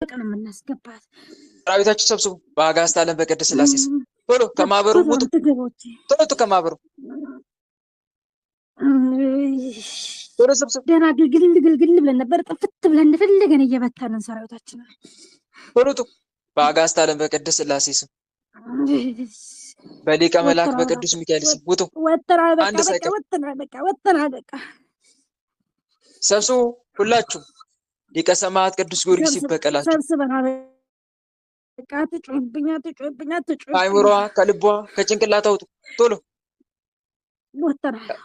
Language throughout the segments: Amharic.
ቀን የምናስገባት ሰራዊታችሁ ሰብስቡ በአጋዕዝተ ዓለም በቅድስት ሥላሴ ስም ቶሎ ከማህበሩ ውጡ። ቶሎ ከማህበሩ ቶሎ ሰብስቡ። ደህና ግልግል ብለን ነበር ጥፍት ብለን እንደፈለገን እየበተንን ሰራዊታችን ቶሎ በአጋዕዝተ ዓለም በቅድስት ሥላሴ ስም በሊቀ መላእክት በቅዱስ ሚካኤል ስም ውጡ። አንድ ሳይቀር ወጥተናል። በቃ ሰብስቡ ሁላችሁም። ሊቀ ሰማዕት ቅዱስ ጊዮርጊስ ይበቀላችሁ። ሰብስበናል። በቃ ትጮህብኛ ከአይምሯ ከልቧ ከጭንቅላቷ ውጡ። ቶሎ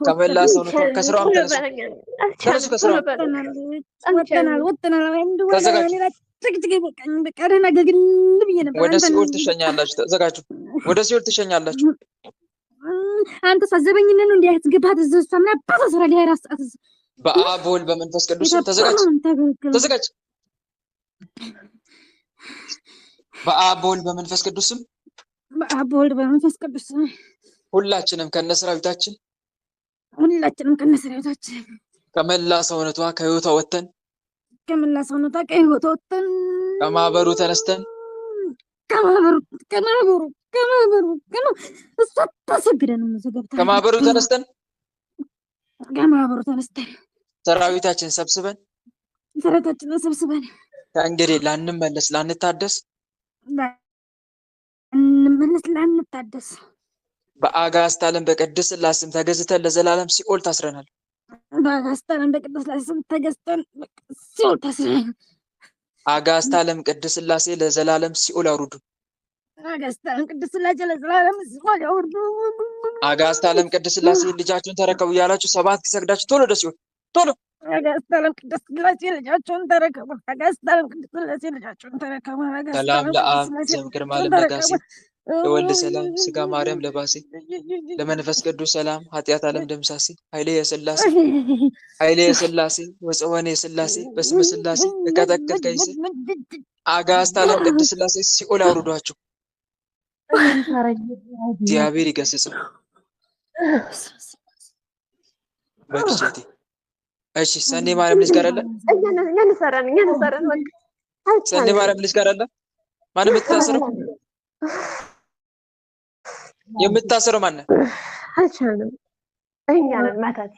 ከመላ ሰውነቷ ከስራዋም ተነሱ። ከስራዋ ወደ ሲኦል ትሸኛላችሁ። ተዘጋጁ። ወደ ሲኦል ትሸኛላችሁ። አንተ ሳዘበኝነት ነው እንዲህ ያስገባት እዛ ምን አባታ ስራ ላይ ራስ በአብ በወልድ በመንፈስ ቅዱስ ተዘጋጅ። በአብ በወልድ በመንፈስ ቅዱስ ሁላችንም ከነሰራዊታችን ከመላ ሰውነቷ ከህይወቷ ወጥተን ከማህበሩ ተነስተን ከማህበሩ ተነስተን ሰራዊታችን ሰብስበን ከእንግዲህ ላንመለስ ላንታደስ በአጋዕዝተ ዓለም በቅድስት ሥላሴ ስም ተገዝተን ለዘላለም ሲኦል ታስረናል። አጋዕዝተ ዓለም ቅድስት ሥላሴ ለዘላለም ሲኦል አውርዱ። አጋዕዝተ ዓለም ቅድስት ሥላሴ ልጃችሁን ተረከቡ እያላችሁ 7 ሰግዳችሁ ቶሎ ወደ ሲኦል ቶሎ። ሰላም ለአብ ዘእምግርማ ለነጋሴ ለወልድ ሰላም ስጋ ማርያም ለባሴ ለመንፈስ ቅዱስ ሰላም ኃጢአት ዓለም ደምሳሴ ኃይሌ የሥላሴ ወጽወኔ የሥላሴ በስመ ሥላሴ እቀጠቅጥ ከይሴ አጋዕዝተ ዓለም ቅድስት ሥላሴ ሲኦል አውርዷችሁ። እግዚአብሔር ይገስጽ በክቼቴ። እሺ ሰኔ ማርያም ልጅ ጋር አለ። ሰኔ ማርያም ልጅ ጋር አለ። ማንም የምታሰረው ማነው? አይቻልም። እኛ ነን ማታት።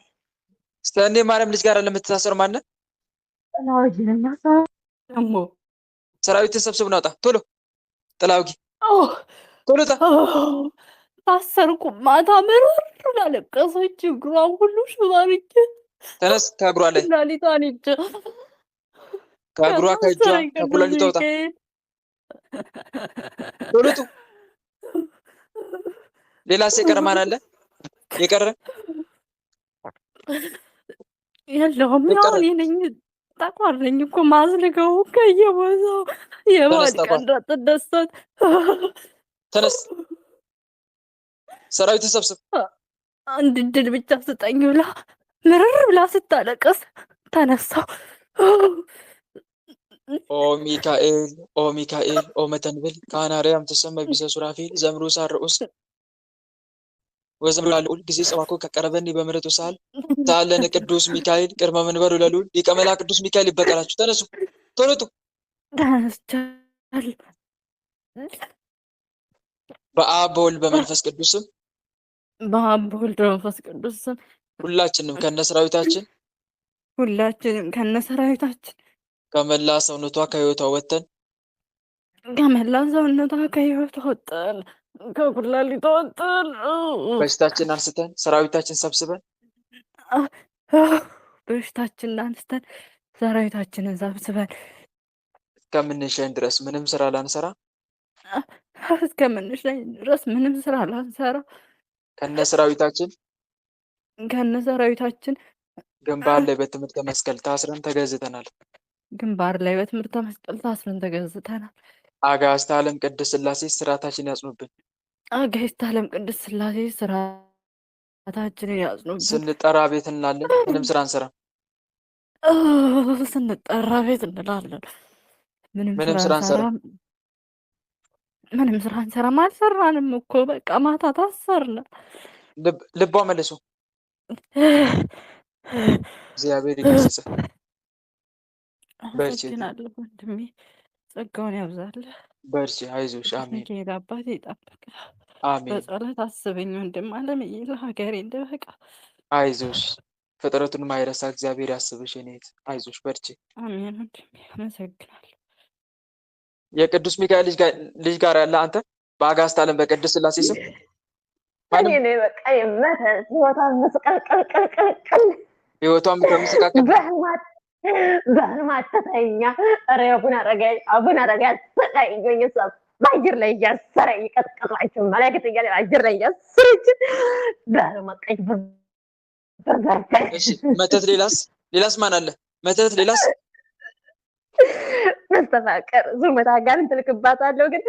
ሰኔ ማርያም ልጅ ጋር አለ። የምታሰረው ማነው? ሰራዊትን ሰብስብ ናውጣ ቶሎ። ጥላውጊ ቶሎ ታሰርኩ። ማታ ምርር አለቀሰች። እግሯን ሁሉ ሽባርቼ ተነስ። ከእግሯ ላይ ላሊቷን እጅ ከእግሯ ከእጇ ከኩላሊቷ ውጣ ቶሎ። ሌላ የቀረ ማን አለ? የቀረ የለውም። ያው እኔ ነኝ። ጠቋረኝ እኮ ማዝልገው ከየቦታው የባድ ቀን እንዳትደሰት። ተነስ። ሰራዊት ሰብስብ። አንድ ድል ብቻ ስጠኝ ብላ ምርር ብላ ስታለቅስ ተነሳው። ኦ ሚካኤል ኦ መተንብል ካናሪያም ተሰመ ቢዘ ሱራፌል ዘምሩ ሳርኡስ ወዘምራል ሁል ጊዜ ጸዋኮ ከቀረበኒ በምሕረቱ ሳለን ቅዱስ ሚካኤል ቅድመ መንበሩ ለልዑል ሊቀ መላእክት ቅዱስ ሚካኤል ይበቀላችሁ። ተነሱ ቶሎ በአብ በወልድ በመንፈስ ቅዱስ ስም ሁላችንም ከነሰራዊታችን ከመላ ሰውነቷ ከህይወቷ ወጥተን ከኩላሊቷ ወጥተን በሽታችን አንስተን ሰራዊታችን ሰብስበን እስከምንሸኝ ድረስ ምንም ስራ ላንሰራ ከነሰራዊታችን ግንባር ላይ በትምህርተ መስቀል ታስረን ተገዝተናል። አጋዕዝተ ዓለም ቅድስት ሥላሴ ስርዓታችን ያጽኑብን። ስንጠራ ቤት እንላለን፣ ምንም ስራ አንሰራም። ምንም ስራ አንሰራም። አልሰራንም እኮ በቃ ማታ ታሰርነ። ልቧ መልሶ እግዚአብሔር ይገስጽ። አመሰግናለሁ ወንድሜ። ጸጋውን ያብዛልህ። በርቺ፣ አይዞሽ። ቅዱስ አሜን ሚካኤል አባቴ ይጠብቅህ። አሜን። በጸሎት አስበኝ ወንድም አለምዬ፣ ለሀገሬ እንድበቃ። አይዞሽ፣ ፍጥረቱን ማይረሳ እግዚአብሔር ያስብሽ የኔ እህት። አይዞሽ፣ በርቺ። አሜን ወንድሜ፣ አመሰግናለሁ። የቅዱስ ሚካኤል ልጅ ጋር ያለ አንተ በአጋዕዝተ ዓለም በቅድስት ሥላሴ ስም እኔ ነኝ በቃ የመተት ህይወቷን መስቀልቅልቅልቅል ህይወቷም ከምስቃቀል በህልማት ተተኛ። ኧረ አቡነ አረጋይ አሰቃይቶኝ እሷ በአየር ላይ እያሰረ እየቀጠቀጧቸው መላእክት እያለ አየር ላይ እያሰረች በህልማ ቀይ በርበርበር። እሺ፣ መተት ሌላስ ማን አለ? መተት ሌላስ? መስተፋቀር ዙመታ ጋር እንትልክባታለሁ ግን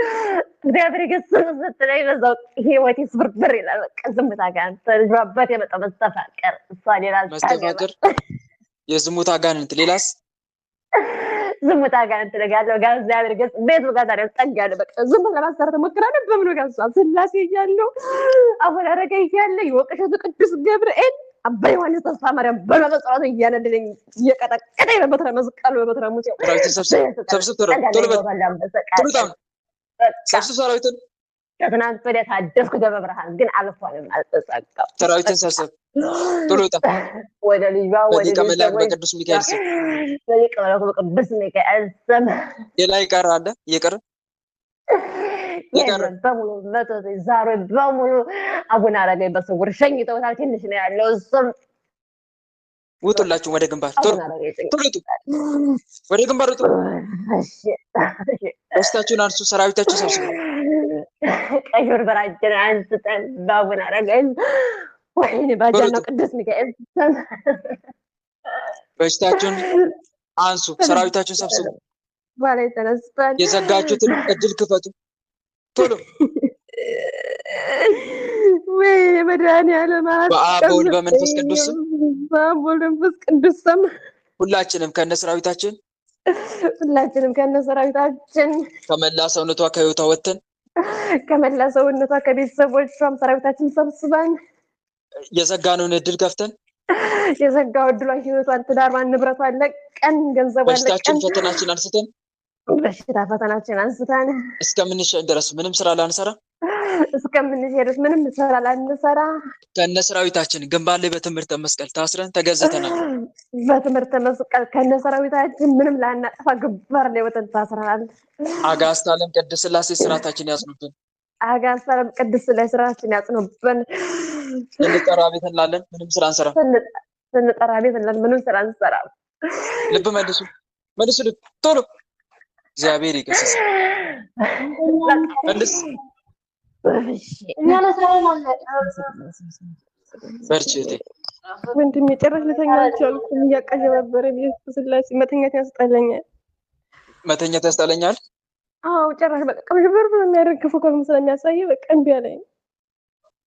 እግዚአብሔር ይገስጽ ስትለኝ በዛው ህይወቴ ስብርብር ይላል። በቃ ዝምታ ጋር ተልጅባበት የመጣ መስተፋቀር እሷ ሌላ መስተፋቀር የዝሙት አጋንንት ሌላስ? ዝሙት አጋንንት ለጋለው ጋር እግዚአብሔር ይገስጽ ቤቱ ጋር ታዲያ ጠጋለ። በቃ ዝም ለማሰራት ሞክራለሁ። በምን ጋር እሷ ስላሴ እያለሁ አቡነ አረጋይ እያለ የወቀሸቱ ቅዱስ ገብርኤል አባ ዮሐንስ ተስፋ ማርያም በመጽዋት እያነደለኝ እየቀጠቀጠኝ በበትረ መስቀሉ በበትረ ሙሴው ሰብስብ ሰራዊትን ከትናንት ወዲያ ታደስኩ ደብረ ብርሃን ግን አልፏልም አልተሳካም። ሰራዊትን ሰብስብ ቶሎ ውጣ ወደ ልጇ ወደ ሊቀ መላእክት በቅዱስ ሚካኤል ስም በሊቀ መላእክት በቅዱስ ሚካኤል ስም ሌላ ይቀር አለ እየቀረ በሙሉ መተት ዛሬ በሙሉ አቡነ አረጋይ በስውር ሸኝተውታል። ትንሽ ነው ያለው። እሱም ውጡላችሁ ወደ ግንባር ቶሎ ውጡ፣ ወደ ግንባር ውጡ። ደስታችሁን አንሱ፣ ሰራዊታችሁ ሰብስቡ። ቀይ በርበራችንን አንስተን በአቡነ አረጋይ ወይኔ ባጃና ቅዱስ ሚካኤል በሽታችሁን አንሱ፣ ሰራዊታችሁን ሰብስቡ። ባላይ ተነስተን የዘጋችሁትን እድል ክፈቱ ቶሎ። ወይ መድኃኒዓለም በአብ በወልድ በመንፈስ ቅዱስ ስም በአብ በወልድ በመንፈስ ቅዱስ ስም ሁላችንም ከነሰራዊታችን ከመላ ሰውነቷ ከህይወቷ ወጥተን ከመላ ሰውነቷ ከቤተሰቦቿም ሰራዊታችን ሰብስበን የዘጋነውን እድል ከፍተን የዘጋው እድሏን ህይወቷን ትዳሯን ንብረቷን ለቀን ገንዘቧን በሽታችን ፈተናችን አንስተን በሽታ ፈተናችን አንስተን እስከምንሸኝ ድረስ ምንም ስራ ላንሰራ ከነሰራዊታችን ግንባር ላይ በትምህርተ መስቀል ታስረን ተገዝተናል። በትምህርተ መስቀል ከነሰራዊታችን ምንም ላናጠፋ ግንባር ላይ ወጥተን ታስረናል። አጋዕዝተ ዓለም ቅድስት ሥላሴ ስራታችን ያጽኑብን። አጋዕዝተ ዓለም ቅድስት ሥላሴ ስራታችን ያጽኑብን። ስንጠራ ቤት እንላለን፣ ምንም ስራ አንሰራ። ስንጠራ ቤት እንላለን፣ ምንም ስራ አንሰራ። ልብ መልሱ ልብ ቶሎ። እግዚአብሔር ይገስጽ። መልስ በርቺ እህቴ። ወንድሜ ጭራሽ ልተኛ አልቻልኩም። እያቀዠበረ ሥላሴ መተኛት ያስጠላኛል። መተኛት ያስጠላኛል? አዎ ጭራሽ በቃ ቅብዥብር የሚያደርግ ክፉ ህልም ስለሚያሳይ በቃ እምቢ አለኝ።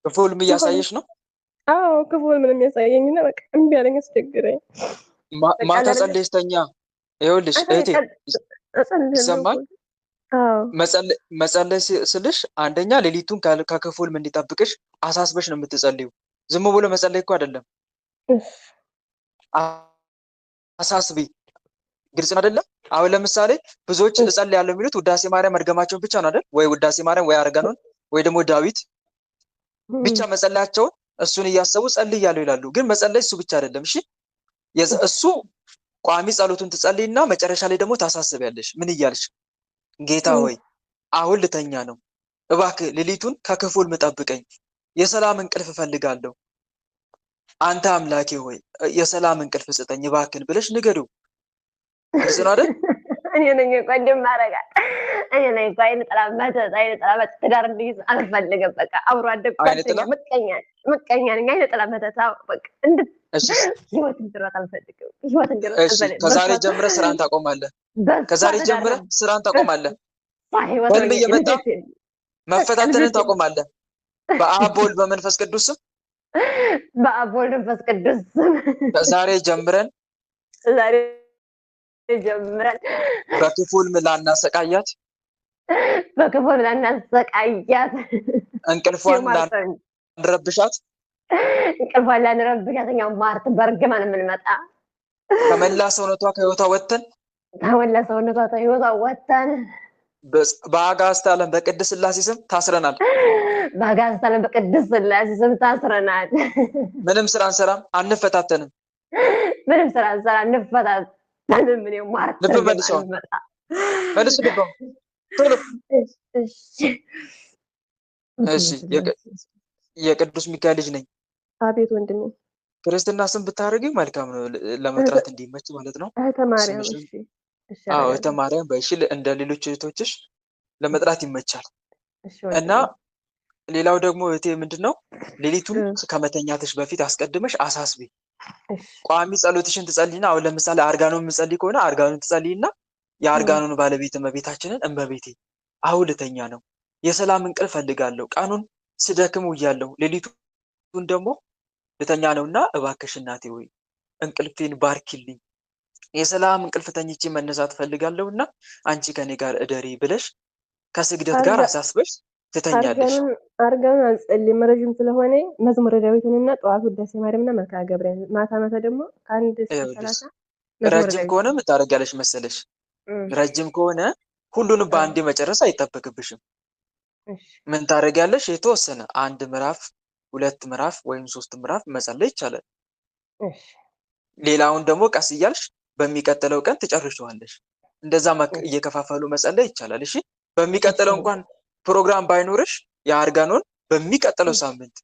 ክፉ ህልም እያሳየሽ ነው? አዎ ክፉ ህልም ነው የሚያሳየኝና በቃ እምቢ አለኝ፣ አስቸገረኝ። ማታ ጸልየሽ ተኛ። ይኸውልሽ እህቴ ይሰማል። መጸለይ ስልሽ አንደኛ ሌሊቱን ከክፉ ህልም እንዲጠብቅሽ አሳስበሽ ነው የምትጸልዩ። ዝም ብሎ መጸለይ እኮ አይደለም። አሳስቢ። ግልጽ ነው አይደለም? አሁን ለምሳሌ ብዙዎች እጸልያለሁ የሚሉት ውዳሴ ማርያም መድገማቸውን ብቻ ነው አይደል? ወይ ውዳሴ ማርያም ወይ አረጋኖን ወይ ደግሞ ዳዊት ብቻ መጸለያቸውን እሱን እያሰቡ ጸልያለሁ ይላሉ። ግን መጸለይ እሱ ብቻ አይደለም። እሺ እሱ ቋሚ ጸሎቱን ትጸልይና መጨረሻ ላይ ደግሞ ታሳስቢያለሽ። ምን እያልሽ? ጌታ ሆይ አሁን ልተኛ ነው፣ እባክህ ሌሊቱን ከክፉ ህልም ጠብቀኝ፣ የሰላም እንቅልፍ እፈልጋለሁ። አንተ አምላኬ ሆይ የሰላም እንቅልፍ ስጠኝ እባክህን ብለሽ ንገሪው። ግልጽ ነው አይደል? እኔ ነኝ ቆንጆም ማረጋት እኔ ነኝ አይነ ጥላ መተት ትዳር እንዲይዝ አልፈልግም። በቃ አብሮ አደግ ጓደኛ ምቀኛ ነኝ። አይነ ጥላ መተት በቃ ህይወት እንድሮጥ አልፈልግም። ከዛሬ ጀምረህ ስራን ታቆማለህ። ህልም እየመጣ መፈታተንን ታቆማለህ። በአብ በወልድ በመንፈስ ቅዱስ ስም ከዛሬ ጀምረን በክፉ ህልም ላናሰቃያት እንቅልፏን ላንረብሻት እኛው ማርት በርግማን የምንመጣ ከመላ ሰውነቷ ከህይወቷ ወጥተን ተመለሰው ንጋታ ህይወት ወጣን በአጋዕዝተ ዓለም በቅድስት ሥላሴ ስም ታስረናል። በአጋዕዝተ ዓለም በቅድስት ሥላሴ ስም ታስረናል። ምንም ስራ አንሰራም፣ አንፈታተንም። ምንም ስራ አንሰራም፣ አንፈታተንም። ምን ማርተ ልብ መልሰው መልሱ ልብ ቶሎ። እሺ የቅዱስ ሚካኤል ልጅ ነኝ። አቤት ወንድሜ። ክርስትና ስም ብታደርጊው መልካም ነው፣ ለመጥራት እንዲመች ማለት ነው። እህተ ማርያም። እሺ አዎ እህተ ማርያም በእሺ፣ እንደ ሌሎች እህቶችሽ ለመጥራት ይመቻል። እና ሌላው ደግሞ እህቴ ምንድነው ሌሊቱን ከመተኛትሽ በፊት አስቀድመሽ አሳስቢ። ቋሚ ጸሎትሽን ትጸልይና፣ አሁን ለምሳሌ አርጋኖን የምጸልይ ከሆነ አርጋኖን ትጸልይና የአርጋኖን ባለቤት እመቤታችንን እመቤቴ አሁን ልተኛ ነው፣ የሰላም እንቅልፍ ፈልጋለሁ፣ ቀኑን ስደክም ውያለሁ፣ ሌሊቱን ደግሞ ልተኛ ነውና እባክሽ እናቴ ወይ እንቅልፌን ባርኪልኝ፣ የሰላም እንቅልፍ ተኝቼ መነሳት ፈልጋለሁና አንቺ ከኔ ጋር እደሪ ብለሽ ከስግደት ጋር አሳስበሽ ትተኛለሽ። አርጋኖን አንጸልይም ረጅም ስለሆነ መዝሙረ ዳዊትንና ጠዋት ውዳሴ ማርያምና መልክዓ ገብርኤል፣ ማታ ደግሞ ከአንድ እስከ 30 ረጅም ከሆነ ምን ታደርጊያለሽ መሰለሽ? ረጅም ከሆነ ሁሉንም በአንዴ መጨረስ አይጠበቅብሽም። ምን ታደርጊያለሽ? የተወሰነ አንድ ምዕራፍ፣ 2 ምዕራፍ ወይም 3 ምዕራፍ መጸለይ ይቻላል። ሌላውን ደግሞ ቀስ እያልሽ በሚቀጥለው ቀን ትጨርሺዋለሽ። እንደዛ እየከፋፈሉ መጸለይ ይቻላል። እሺ በሚቀጥለው እንኳን ፕሮግራም ባይኖርሽ የአርጋኖን በሚቀጥለው ሳምንት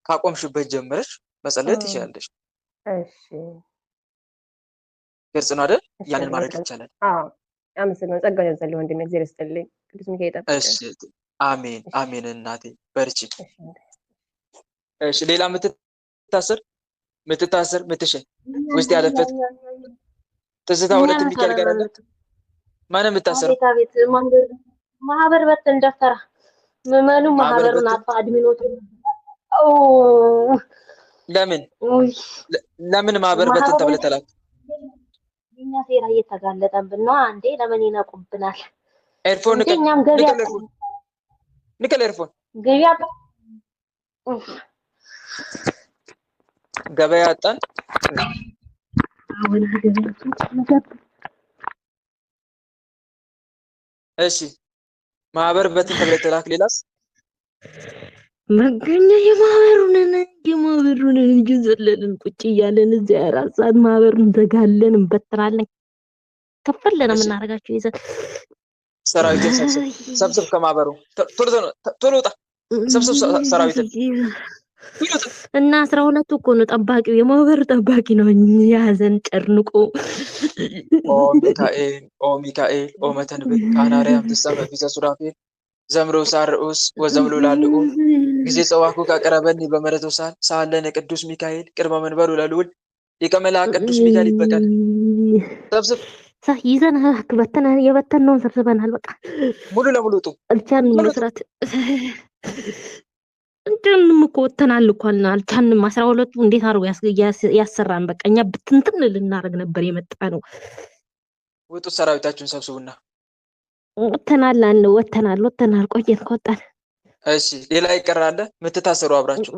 ካቆምሽበት ጀምረሽ መጸለይ ትችላለሽ። እሺ ግልጽ ነው አይደል? ያንን ማድረግ ይቻላል። አዎ አመሰግናለሁ። ጸጋው ያብዛልህ ወንድሜ፣ እግዚአብሔር ይስጥልኝ። ቅዱስ ሚካኤል ይጠብቅህ። እሺ አሜን አሜን እናቴ በርቺ። እሺ ሌላ ምትታሰር ምትሸኝ ውስጥ ያለበት ትዝታ ሁለት ሚካኤል ጋር አለ። ማን ምታሰር? ቤት ማህበር በትን ደፍተራ ምመኑ ማህበሩን አፋ አድሚኖት ለምን ማህበር በትን ተብለ ተላክ? እኛ ሴራ እየተጋለጠብን ነው። አንዴ ለምን ይነቁብናል? ኤርፎን እኛም ገበያ ንቀል ኤርፎን ገበያ አጣን። እሺ ማህበር በትን ተብለ ተላክ። ሌላስ መገኛ የማህበሩን እንጂ ዘለልን ቁጭ እያለን እዚያ 4 ሰዓት ማህበሩን ዘጋለን፣ እንበትራለን፣ ከፈለን የምናደርጋቸው ይዘን ሰራዊትን ሰብስብ ከማህበሩ ቶሎ ውጣ፣ ሰብስብ ሰራዊትን እና 12 እኮ ነው ጠባቂው፣ የማህበሩ ጠባቂ ነው ያዘን ጨርንቆ። ኦ ሚካኤል ኦ መተንብር ካናሪያም ተሰመ ፊዘ ሱራፌል ዘምሮ ሳርኡስ ወዘምሎ ላልኡ ጊዜ ጸዋኩ ካቀረበኒ በመረቶ ሳለነ ቅዱስ ሚካኤል ቅድመ መንበሩ ለልዑል ሊቀ መላእክት ቅዱስ ሚካኤል ይበቃል። ሰብስብ ይዘን የበተነውን ሰብስበናል። በቃ ሙሉ ለሙሉ ውጡ። አልቻልንም መስራት እንትን እኮ ወተናል እኮ አልቻልንም። 12ቱ እንዴት አድርጎ ያሰራን? በቃ እኛ ብትንትን ልናደርግ ነበር የመጣ ነው። ውጡ፣ ሰራዊታችሁን ሰብስቡና ወተናል ቆየን ከወጣን። እሺ ሌላ ይቀራል ምትታሰሩ አብራችሁ?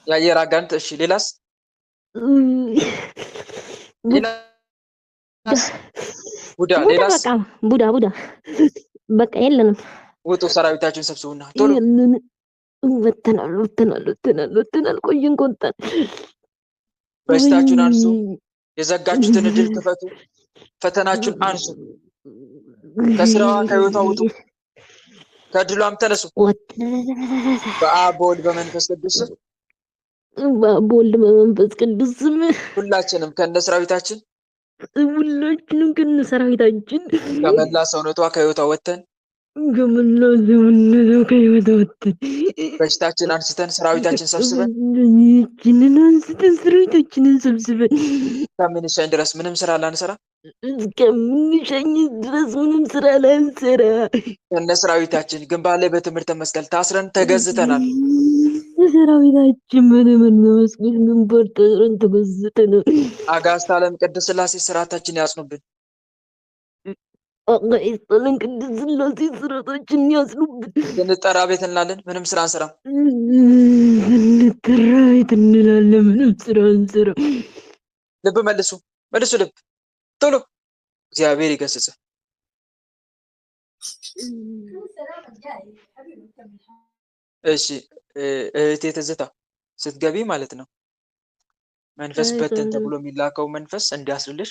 የአየር አጋንንት። እሺ ሌላስ? ቡዳ። ሌላስ? ቡዳ በቃ የለንም። ውጡ፣ ሰራዊታችሁን ሰብስቡና ቶሎ ወተናል ቆየን ከወጣን። በሽታችሁን አንሱ፣ የዘጋችሁትን እድል ክፈቱ፣ ፈተናችሁን አንሱ፣ ከስራዋ ከህይወቷ ውጡ፣ ከድሏም ተነሱ። በአብ በወልድ በመንፈስ ቅዱስ ሁላችንም ከነ ሰራዊታችን ከመላ ሰውነቷ ከህይወቷ ወጥተን በሽታችን አንስተን ሰራዊታችን ሰብስበን ከምንሸኝ ድረስ ምንም ስራ ላንሰራ ከነ ሰራዊታችን ግንባር ላይ በትምህርተ መስቀል ታስረን ተገዝተናል። ሰራዊታችን ምን መስቀል ግንባር ታስረን ተገዝተናል። አጋዕዝተ ዓለም ቅድስት ሥላሴ ስርዓታችን ያጽኑብን። አጋዕዝተ ቅድስት ሥላሴ ስርዓታችን ያጽኑብን። ስንጠራ ቤት እንላለን፣ ምንም ስራ አንሰራም። ስንጠራ ቤት እንላለን፣ ምንም ስራ አንሰራም። ልብ መልሱ። መልሱ ልብ ቶሎ እግዚአብሔር ይገስጽ። እሺ እህቴ ትዝታ ስትገቢ ማለት ነው መንፈስ በተን ተብሎ የሚላከው መንፈስ እንዲያስርልሽ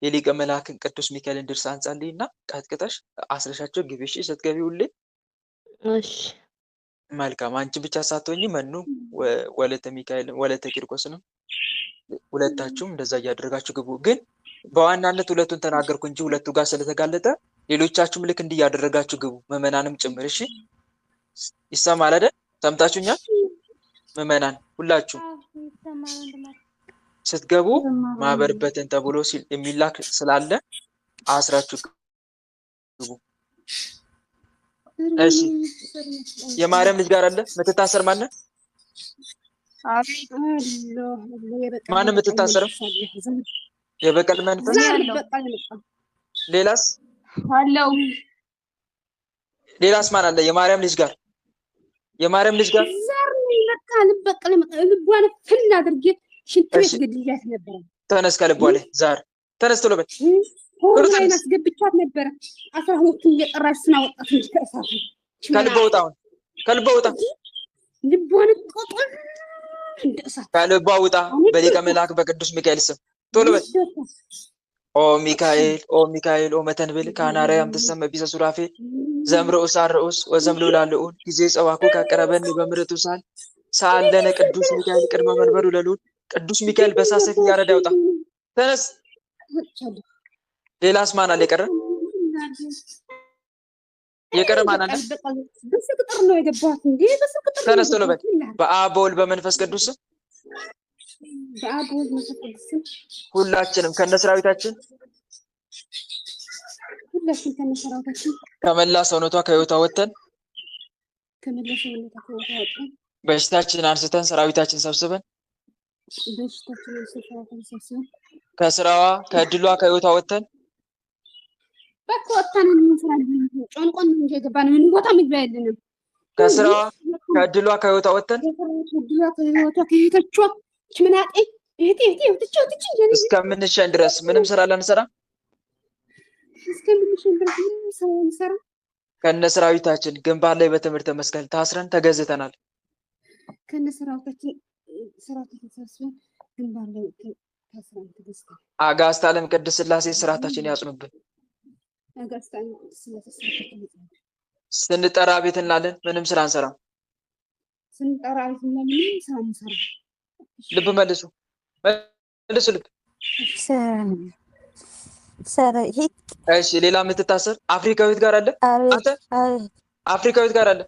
የሊቀ መላእክን ቅዱስ ሚካኤልን ድርሳን ጸልይና ቀጥቅጠሽ አስረሻቸው ግቢ። እሺ ስትገቢ ሁሌ እሺ መልካም። አንቺ ብቻ ሳትሆኚ መኑ ወለተ ሚካኤል ወለተ ቂርቆስንም ሁለታችሁም እንደዛ እያደረጋችሁ ግቡ። ግን በዋናነት ሁለቱን ተናገርኩ እንጂ ሁለቱ ጋር ስለተጋለጠ ሌሎቻችሁም ልክ እንዲህ እያደረጋችሁ ግቡ፣ ምዕመናንም ጭምር። እሺ ይሰማል አይደል? ሰምታችሁኛል? ምዕመናን ሁላችሁ ስትገቡ ማህበር በተን ተብሎ የሚላክ ስላለ አስራችሁ ግቡ። እሺ የማርያም ልጅ ጋር አለ የምትታሰር ማነው? ማንም የምትታሰረው የበቀል መንፈስ። ሌላስ አለው ሌላስ ማን አለ? የማርያም ልጅ ጋር የማርያም ልጅ ጋር ዘር በቃ ልበቀል ልቧን ፍል አድርጌ ሽንት ቤት ግድያት ነበር። ተነስ ከልቧ ላይ ዛር ተነስ ቶሎ በል። ሆርማይን አስገብቻት ነበር። 12ቱን እየጠራች ስናወጣት እንጂ ከእሳት ከልቧ ውጣ፣ አሁን ከልቧ ውጣ፣ ልቧን ቆጥ እንደ እሳት ከልቧ ውጣ በሊቀ መልአክ በቅዱስ ሚካኤል ስም ቶሎ በል። ኦ ሚካኤል ኦ ሚካኤል ኦ መተንብል ካናራያም ተሰመ ቢሰ ሱራፌል ዘምርኡስ አርኡስ ወዘምሉ ላልኡን ጊዜ ጸዋኩ ካቀረበን በምሕረቱ ሳል ሳለነ ቅዱስ ሚካኤል ቅድመ መንበሩ ለልዑል ቅዱስ ሚካኤል በሳሰፍ እያረዳ ያውጣ። ተነስ። ሌላስ ማን አለ የቀረ? የቀረ ማን አለ? በስቅጥር ነው የገባሁት እንዴ? በስቅጥር ተነስ ቶሎ በል። በአብ በወልድ በመንፈስ ቅዱስ በአብ በወልድ በመንፈስ ቅዱስ ሁላችንም ከነሰራዊታችን ከመላ ሰውነቷ ከህይወቷ ወጥተን በሽታችን አንስተን ሰራዊታችን ሰብስበን ከስራዋ ከእድሏ ከህይወቷ ወጥተን በቆጣን እንሰራለን። ጮንቆን እንጂ ገባን ምን ቦታ ምግባ የለንም። ከስራዋ ከእድሏ ከህይወቷ ወጥተን እስከምንሸን ድረስ ምንም ስራ ላንሰራ ከነሰራዊታችን ግንባር ላይ በትምህርተ መስቀል ታስረን ተገዝተናል። ከነሰራዊታችን ተሰብስበን ግንባር ላይ ታስረን ተገዝተናል። አጋዕዝተ ዓለም ቅድስት ሥላሴ ስራታችን ያጽኑብን። አጋዕዝተ ዓለም ቅድስት ሥላሴ ስራታችን ያጽኑብን። ስንጠራ ቤት እንላለን፣ ምንም ስራ አንሰራም። ስንጠራ ቤት እንላለን፣ ምንም ስራ አንሰራም። ልብ መልሱ መልሱ ልብ እሺ ሌላ የምትታሰር አፍሪካዊት ጋር አለ። አንተ አፍሪካዊት ጋር አለ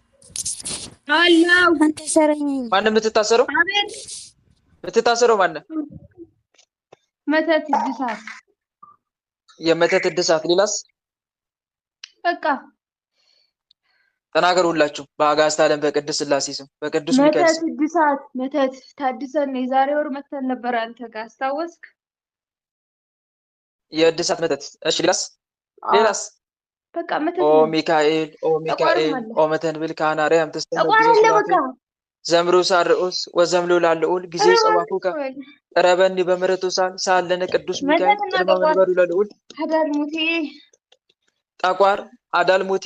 አላው አንተ ሰረኝ ማንም የምትታሰረው የምትታሰረው ማነው? መተት እድሳት የመተት እድሳት። ሌላስ በቃ ተናገሩ ሁላችሁ በአጋዕዝተ ዓለም በቅድስት ሥላሴ ስም በቅዱስ ሚካኤል መተት እድሳት መተት ታድሰን የዛሬ ወር መተን ነበር። አንተ ጋር አስታወስክ? የእድሳት መተት። እሺ ሌላስ ሌላስ በቃ መተት ኦ ሚካኤል ኦ ሚካኤል ኦ መተንብል ካናራያም ተስተነ በቃ ዘምርኡስ አርኡስ ወዘምሉ ላልኡል ጊዜ ጸዋኩከ ቀረበኒ በምሕረቱ ሳለነ ቅዱስ ሚካኤል ቅድመ መንበሩ ለልዑል አዳልሙቲ ጠቋር አዳልሙቲ።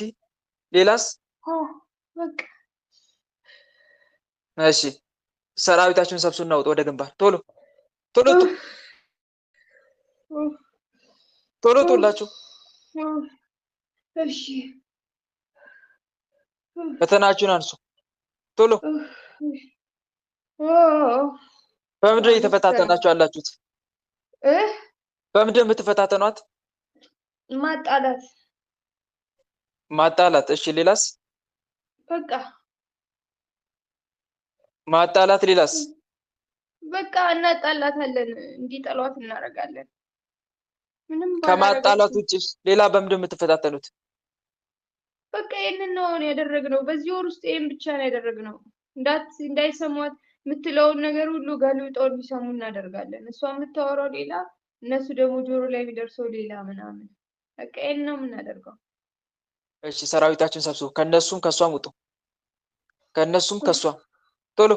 ሌላስ በቃ እሺ ሰራዊታችሁን ሰብስቡና ውጡ ወደ ግንባር ቶሎ ቶሎ ቶሎ ቶላችሁ። እሺ ፈተናችሁን አንሱ ቶሎ። በምንድን ነው እየተፈታተናችሁ ያላችሁት? በምንድን ነው የምትፈታተኗት? ማጣላት ማጣላት። እሺ ሌላስ? በቃ ማጣላት። ሌላስ? በቃ እናጣላታለን፣ እንዲጠሏት እናደርጋለን። ምንም ከማጣላት ውጭ ሌላ በምንድን ነው የምትፈታተኑት? በቃ ይሄንን ነው ያደረግነው። በዚህ ወር ውስጥ ይሄን ብቻ ነው ያደረግነው። እንዳይሰሟት የምትለውን ነገር ሁሉ ገልብጠው እንዲሰሙ እናደርጋለን። እሷ የምታወራው ሌላ፣ እነሱ ደግሞ ጆሮ ላይ የሚደርሰው ሌላ ምናምን። በቃ ይሄን ነው የምናደርገው። እሺ ሰራዊታችን ሰብስቡ። ከነሱም ከሷም ውጡ። ከነሱም ከሷም ቶሎ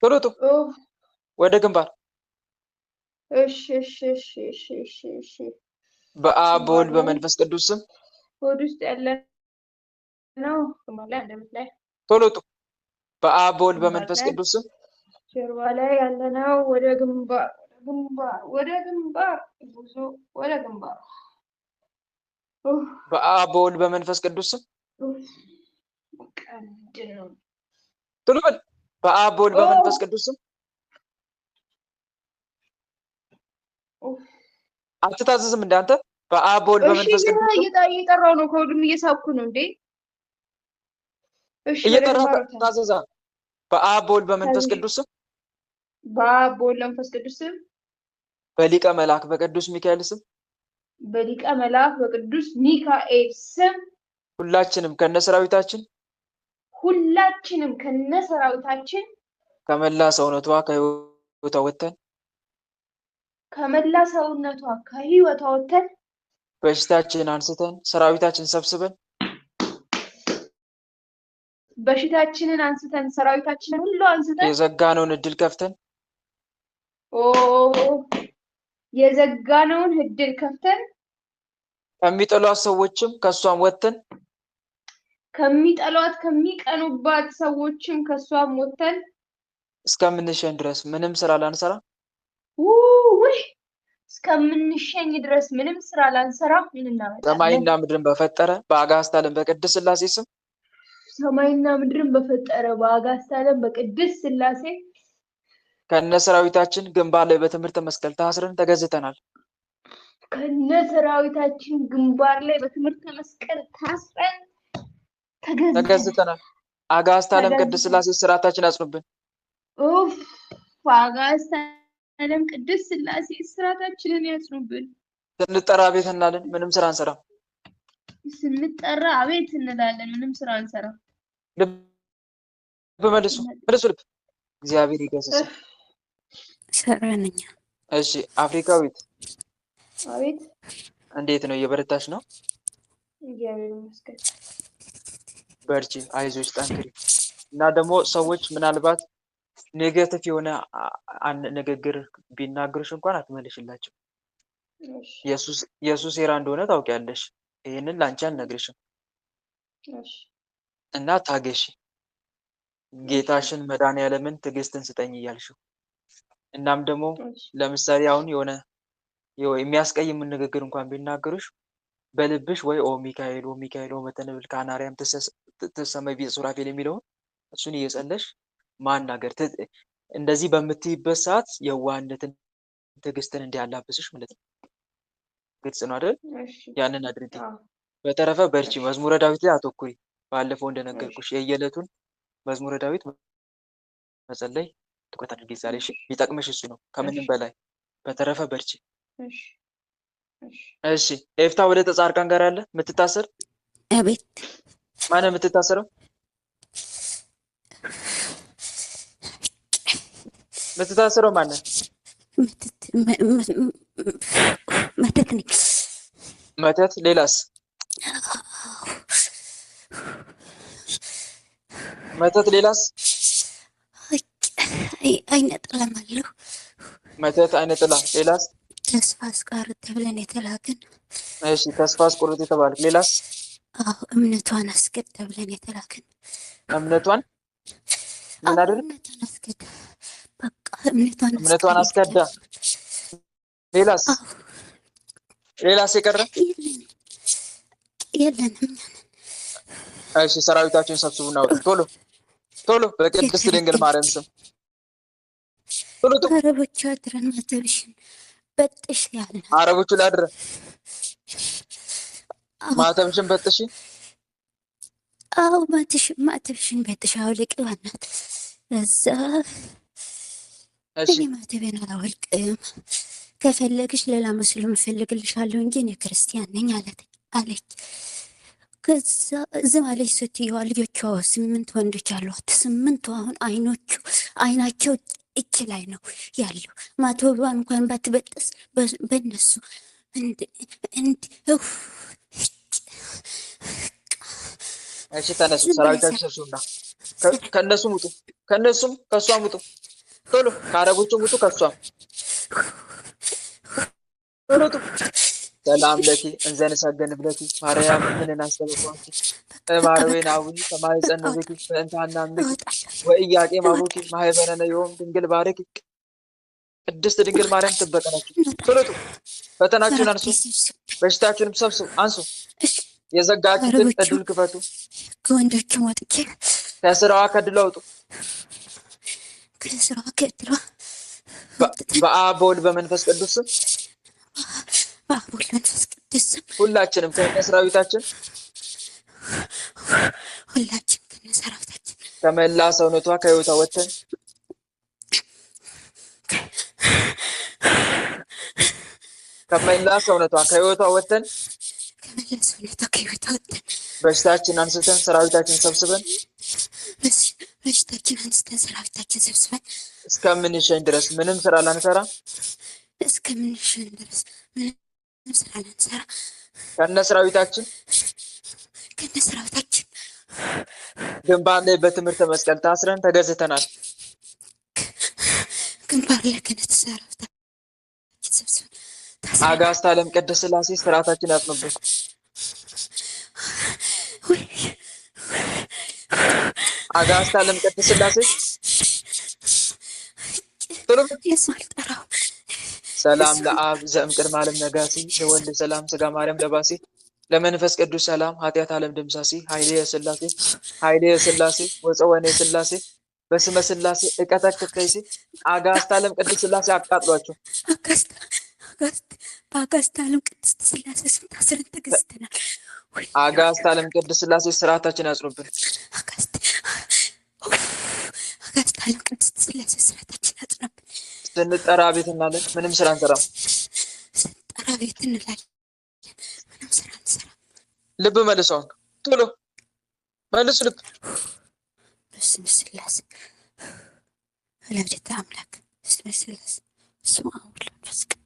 ቶሎ ቶ ወደ ግንባር እሺ እሺ እሺ እሺ እሺ እሺ በአብ በወልድ ግንባር ላይ በመንፈስ ቅዱስ ስም ሆድ ውስጥ ያለ ነው። ግንባር ላይ አንደበት ላይ ቶሎ ውጡ። በአብ በወልድ ግንባር በመንፈስ ላይ ቅዱስ ስም ጀርባ ላይ ያለ ነው። ወደ ግንባር ወደ ግንባር ጉዞ ወደ ግንባር በአብ በወልድ በመንፈስ ቅዱስ ስም ቀንድ ነው። ቶሎ በል። በአብ በወልድ በመንፈስ ቅዱስ ስም አትታዘዝም እንዳንተ። በአብ በወልድ በመንፈስ ቅዱስ ስም እየጠራው ነው። ከሁሉም እየሳብኩ ነው እንዴ? እሺ እየጠራ ታዘዛ። በአብ በወልድ በመንፈስ ቅዱስ ስም በአብ በወልድ በመንፈስ ቅዱስ ስም በሊቀ መልአክ በቅዱስ ሚካኤል ስም በሊቀ መልአክ በቅዱስ ሚካኤል ስም ሁላችንም ከነሰራዊታችን ከመላ ሰውነቷ ከህይወቷ ወጥተን በሽታችንን አንስተን ሰራዊታችንን ሰራዊታችንን ሁሉ አንስተን የዘጋነውን እድል ከፍተን ከሚጠሏት ሰዎችም ከሷም ወጥተን ከሚቀኑባት ሰዎችም ከሷም ወጥተን እስከምንሸኝ ድረስ ምንም ስራ ላንሰራ ምን እናመጣለን? ሰማይና ምድርን በፈጠረ በአጋዕዝተ ዓለም በቅድስት ሥላሴ ስም ሰማይና ምድርን በፈጠረ በአጋዕዝተ ዓለም በቅድስት ሥላሴ ከነሰራዊታችን ግንባር ላይ በትምህርተ መስቀል ታስረን ተገዝተናል። ተገዝተናል። አጋዕዝተ ዓለም ቅድስት ሥላሴ ስርዓታችን አጽኑብን። አጋዕዝተ ዓለም ቅድስት ሥላሴ ስርዓታችንን ያጽኑብን። ስንጠራ ቤት እንላለን፣ ምንም ስራ አንሰራም። መልሱ ልብ። እግዚአብሔር ይገስጽ። ሰራነኛ። እሺ አፍሪካዊት፣ አቤት። እንዴት ነው? እየበረታሽ ነው? እግዚአብሔር ይመስገን። በርቺ፣ አይዞሽ፣ ጠንክሪ። እና ደግሞ ሰዎች ምናልባት ኔጌቲቭ የሆነ ንግግር ቢናገሩሽ እንኳን አትመልሽላቸው። ኢየሱስ ሴራ እንደሆነ ታውቂያለሽ። ይሄንን ላንቺ አልነግርሽም። እና ታገሺ። ጌታሽን መድኃኒዓለምን ትዕግስትን ስጠኝ እያልሽው። እናም ደግሞ ለምሳሌ አሁን የሆነ የሚያስቀይም ንግግር እንኳን ቢናገሩሽ በልብሽ ወይ ኦ ሚካኤል ኦ መተንብል ከአናርያም ትሰማይ ቢጽ ሱራፌል የሚለውን እሱን እየጸለሽ ማናገር። እንደዚህ በምትይበት ሰዓት የዋህነትን ትዕግስትን እንዲያላብስሽ ማለት ነው። ግልጽ ነው አይደል? ያንን አድርጊ። በተረፈ በርቺ። መዝሙረ ዳዊት ላይ አተኩሪ። ባለፈው እንደነገርኩሽ የየዕለቱን መዝሙረ ዳዊት መጸለይ ትኩረት አድርጊ። ዛሬ እሺ፣ ቢጠቅምሽ እሱ ነው ከምንም በላይ። በተረፈ በርቺ። እሺ ኤፍታ ወደ ተጻርቃን ጋር ያለ የምትታሰር አቤት። ማነው የምትታሰረው? የምትታሰረው ማነው? መተት ነኝ። መተት። ሌላስ? መተት። ሌላስ? አይነ ጥላም አለሁ። መተት፣ አይነ ጥላ። ሌላስ? ተስፋ አስቆርጥ ተብለን የተላክን። እሺ ተስፋ አስቆርጥ የተባልክ። ሌላስ? እምነቷን አስገድ ተብለን የተላክን። እምነቷን ምን አድርግ? እምነቷን አስገድ። በቃ እምነቷን አስገዳ። ሌላስ? ሌላስ የቀረ የለንም። እሺ ሰራዊታችሁን ሰብስቡና አውጡ። ቶሎ ቶሎ፣ በቅድስት ድንግል ማርያም ስም ቶሎ ቶሎ። አረቦቹ አድረን ማተብሽን በጥሽ ያለ አረቦቹ ላድረ ማተብሽን በጥሽ። አዎ ማተብሽን በጥሽ አውልቂ። ዋናት እዛ እኔ ማተቤን አላወልቅም። ከፈለግሽ ሌላ ሙስሊም እፈልግልሻለሁ እንጂ እኔ ክርስቲያን ነኝ አለች። ከዛ ዝም አለች ስትየዋ። ልጆቿ 8 ወንዶች አሏት። 8 አሁን አይናቸው እጅ ላይ ነው ያለው። ማተቧን እንኳን ባትበጥስ በእነሱ እሺ ተነሱ፣ ሰራዊታችሁ ሰብስቡና ከእነሱም ውጡ፣ ከእሷም ውጡ። ቶሎ ከአረቦቹም ውጡ ከሷም ቶሎ ቶሎ ሰላም ለኪ እንዘንሰገን ብለኪ ማርያም ምን አስተበቋት ማርዌን አዊ ከማይጸን ብኪ በእንታና ምኪ ወኢያቄ ማቡኪ ማህበረነ ዮም ድንግል ባረኪ ቅድስት ድንግል ማርያም ትበቀናችሁ። ቶሎ ቶሎ ፈተናችሁን አንሱ፣ በሽታችሁንም ሰብስቡ አንሱ፣ የዘጋችሁትን እድል ክፈቱ፣ ከወንዶቹ ወጥቼ ከስራዋ ከድላ ውጡ። ከስራዋ ከድላ በአብ በወልድ በመንፈስ ቅዱስ ስም በአብ በወልድ በመንፈስ ቅዱስ ስም ሁላችንም ከነሰራዊታችን ከመላ ሰውነቷ ከህይወቷ ወጥተን ከመላ ሰውነቷ ከህይወቷ ወጥተን በሽታችን አንስተን ሰራዊታችን ሰብስበን እስከምንሸኝ ድረስ ምንም ስራ ላንሰራ ከነሰራዊታችን ግንባር ላይ በትምህርተ መስቀል ታስረን ተገዝተናል። ግንባር ላይ ሰራዊታችን ሰብስበን አጋዕዝተ ዓለም ቅድስት ሥላሴ ስርዓታችን ያጽኑብን። አጋዕዝተ ዓለም ቅድስት ሥላሴ ሰላም ለአብ ዘእምቅድመ ዓለም ነጋሲ ለወልድ ሰላም ስጋ ማርያም ለባሲ ለመንፈስ ቅዱስ ሰላም ኃጢአት ዓለም ደምሳሲ ኃይሌ ሥላሴ ወፀወኔ ሥላሴ በስመ ሥላሴ እቀጠቅጠይሲ አጋዕዝተ ዓለም ቅድስት ሥላሴ አቃጥሏቸው። በአጋዕዝተ ዓለም ቅድስት ሥላሴ ስም ታስረን ተገዝተናል። አጋዕዝተ ዓለም ቅድስት ሥላሴ ስርዓታችን ያጽኑብን። አጋዕዝተ ዓለም ቅድስት ሥላሴ ስርዓታችን ያጽኑብን። ስንጠራ ቤት እናለን፣ ምንም ስራ አንሰራም። ስንጠራ ቤት እንላለን፣ ምንም ስራ አንሰራም። ልብ መልሰውን ቶሎ መልሱ። ልብ በስመ ሥላሴ ወላዲተ አምላክ በስመ ሥላሴ በስመ አብ ወወልድ ወመንፈስ ቅዱስ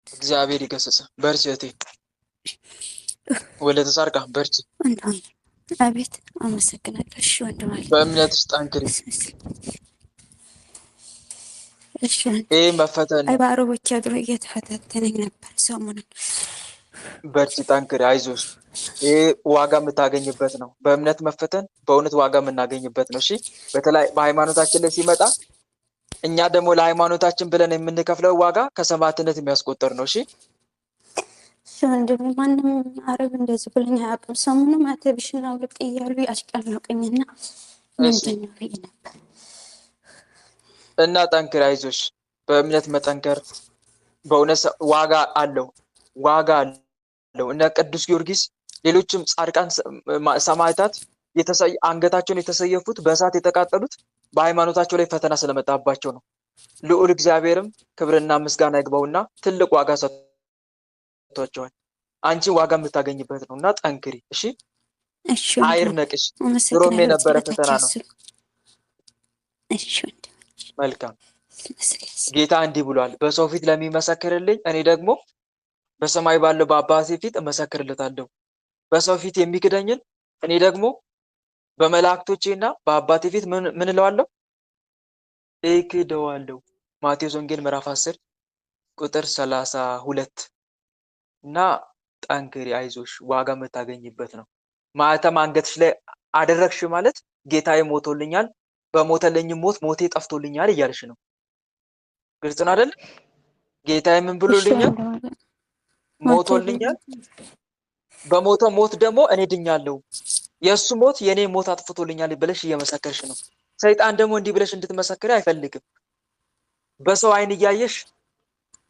እግዚአብሔር ይገስጽ። በርቺ እህቴ ወለተ ጻድቃ በርቺ። አቤት አመሰግናለሁ። እሺ ወንድም አለ በእምነትሽ ጠንክሪ። እሺ ይሄ መፈተን አይ በአረቦች አድሮ እየተፈታተነኝ ነበር ሰሞኑን። በርቺ ጠንክሪ፣ አይዞሽ። ይሄ ዋጋ የምታገኝበት ነው። በእምነት መፈተን በእውነት ዋጋ የምናገኝበት ነው። እሺ በተለይ በሃይማኖታችን ላይ ሲመጣ እኛ ደግሞ ለሃይማኖታችን ብለን የምንከፍለው ዋጋ ከሰማዕትነት የሚያስቆጥር ነው። እሺ ወንድም ማንም አረብ እንደዚህ ብለኝ አያውቅም። ሰሞኑን ማተብሽን አውልቅ እያሉ ያስጨነቁኝና ምንድን ነው ብዬ ነበር። እና ጠንክሪ፣ አይዞሽ። በእምነት መጠንከር በእውነት ዋጋ አለው። እነ ቅዱስ ጊዮርጊስ ሌሎችም ጻድቃን ሰማዕታት አንገታቸውን የተሰየፉት በእሳት የተቃጠሉት በሃይማኖታቸው ላይ ፈተና ስለመጣባቸው ነው። ልዑል እግዚአብሔርም ክብርና ምስጋና ይግባውና ትልቅ ዋጋ ሰጥቷቸዋል። አንቺ ዋጋ የምታገኝበት ነው እና ጠንክሪ። እሺ አይርነቅሽ። ድሮም የነበረ ፈተና ነው። መልካም ጌታ እንዲህ ብሏል፣ በሰው ፊት ለሚመሰክርልኝ እኔ ደግሞ በሰማይ ባለው በአባቴ ፊት እመሰክርለታለሁ። በሰው ፊት የሚክደኝን እኔ ደግሞ በመላእክቶቼና በአባቴ ፊት ምን እለዋለሁ? እክደዋለሁ። ማቴዎስ ወንጌል ምዕራፍ 10 ቁጥር 32 እና ጠንክሪ፣ አይዞሽ፣ ዋጋ የምታገኝበት ነው። ማህተም አንገትሽ ላይ አደረግሽ ማለት ጌታዬ ሞቶልኛል፣ በሞተልኝ ሞቴ ጠፍቶልኛል እያልሽ ነው። ግልጽ ነው አይደል? ጌታዬ ምን ብሎልኛል? ሞቶልኛል። በሞተው ሞት ደግሞ እኔ ድኛለሁ። የእሱ ሞት የኔ ሞት አጥፍቶልኛል ብለሽ እየመሰከርሽ ነው። ሰይጣን ደግሞ እንዲህ ብለሽ እንድትመሰክሪ አይፈልግም። በሰው አይን እያየሽ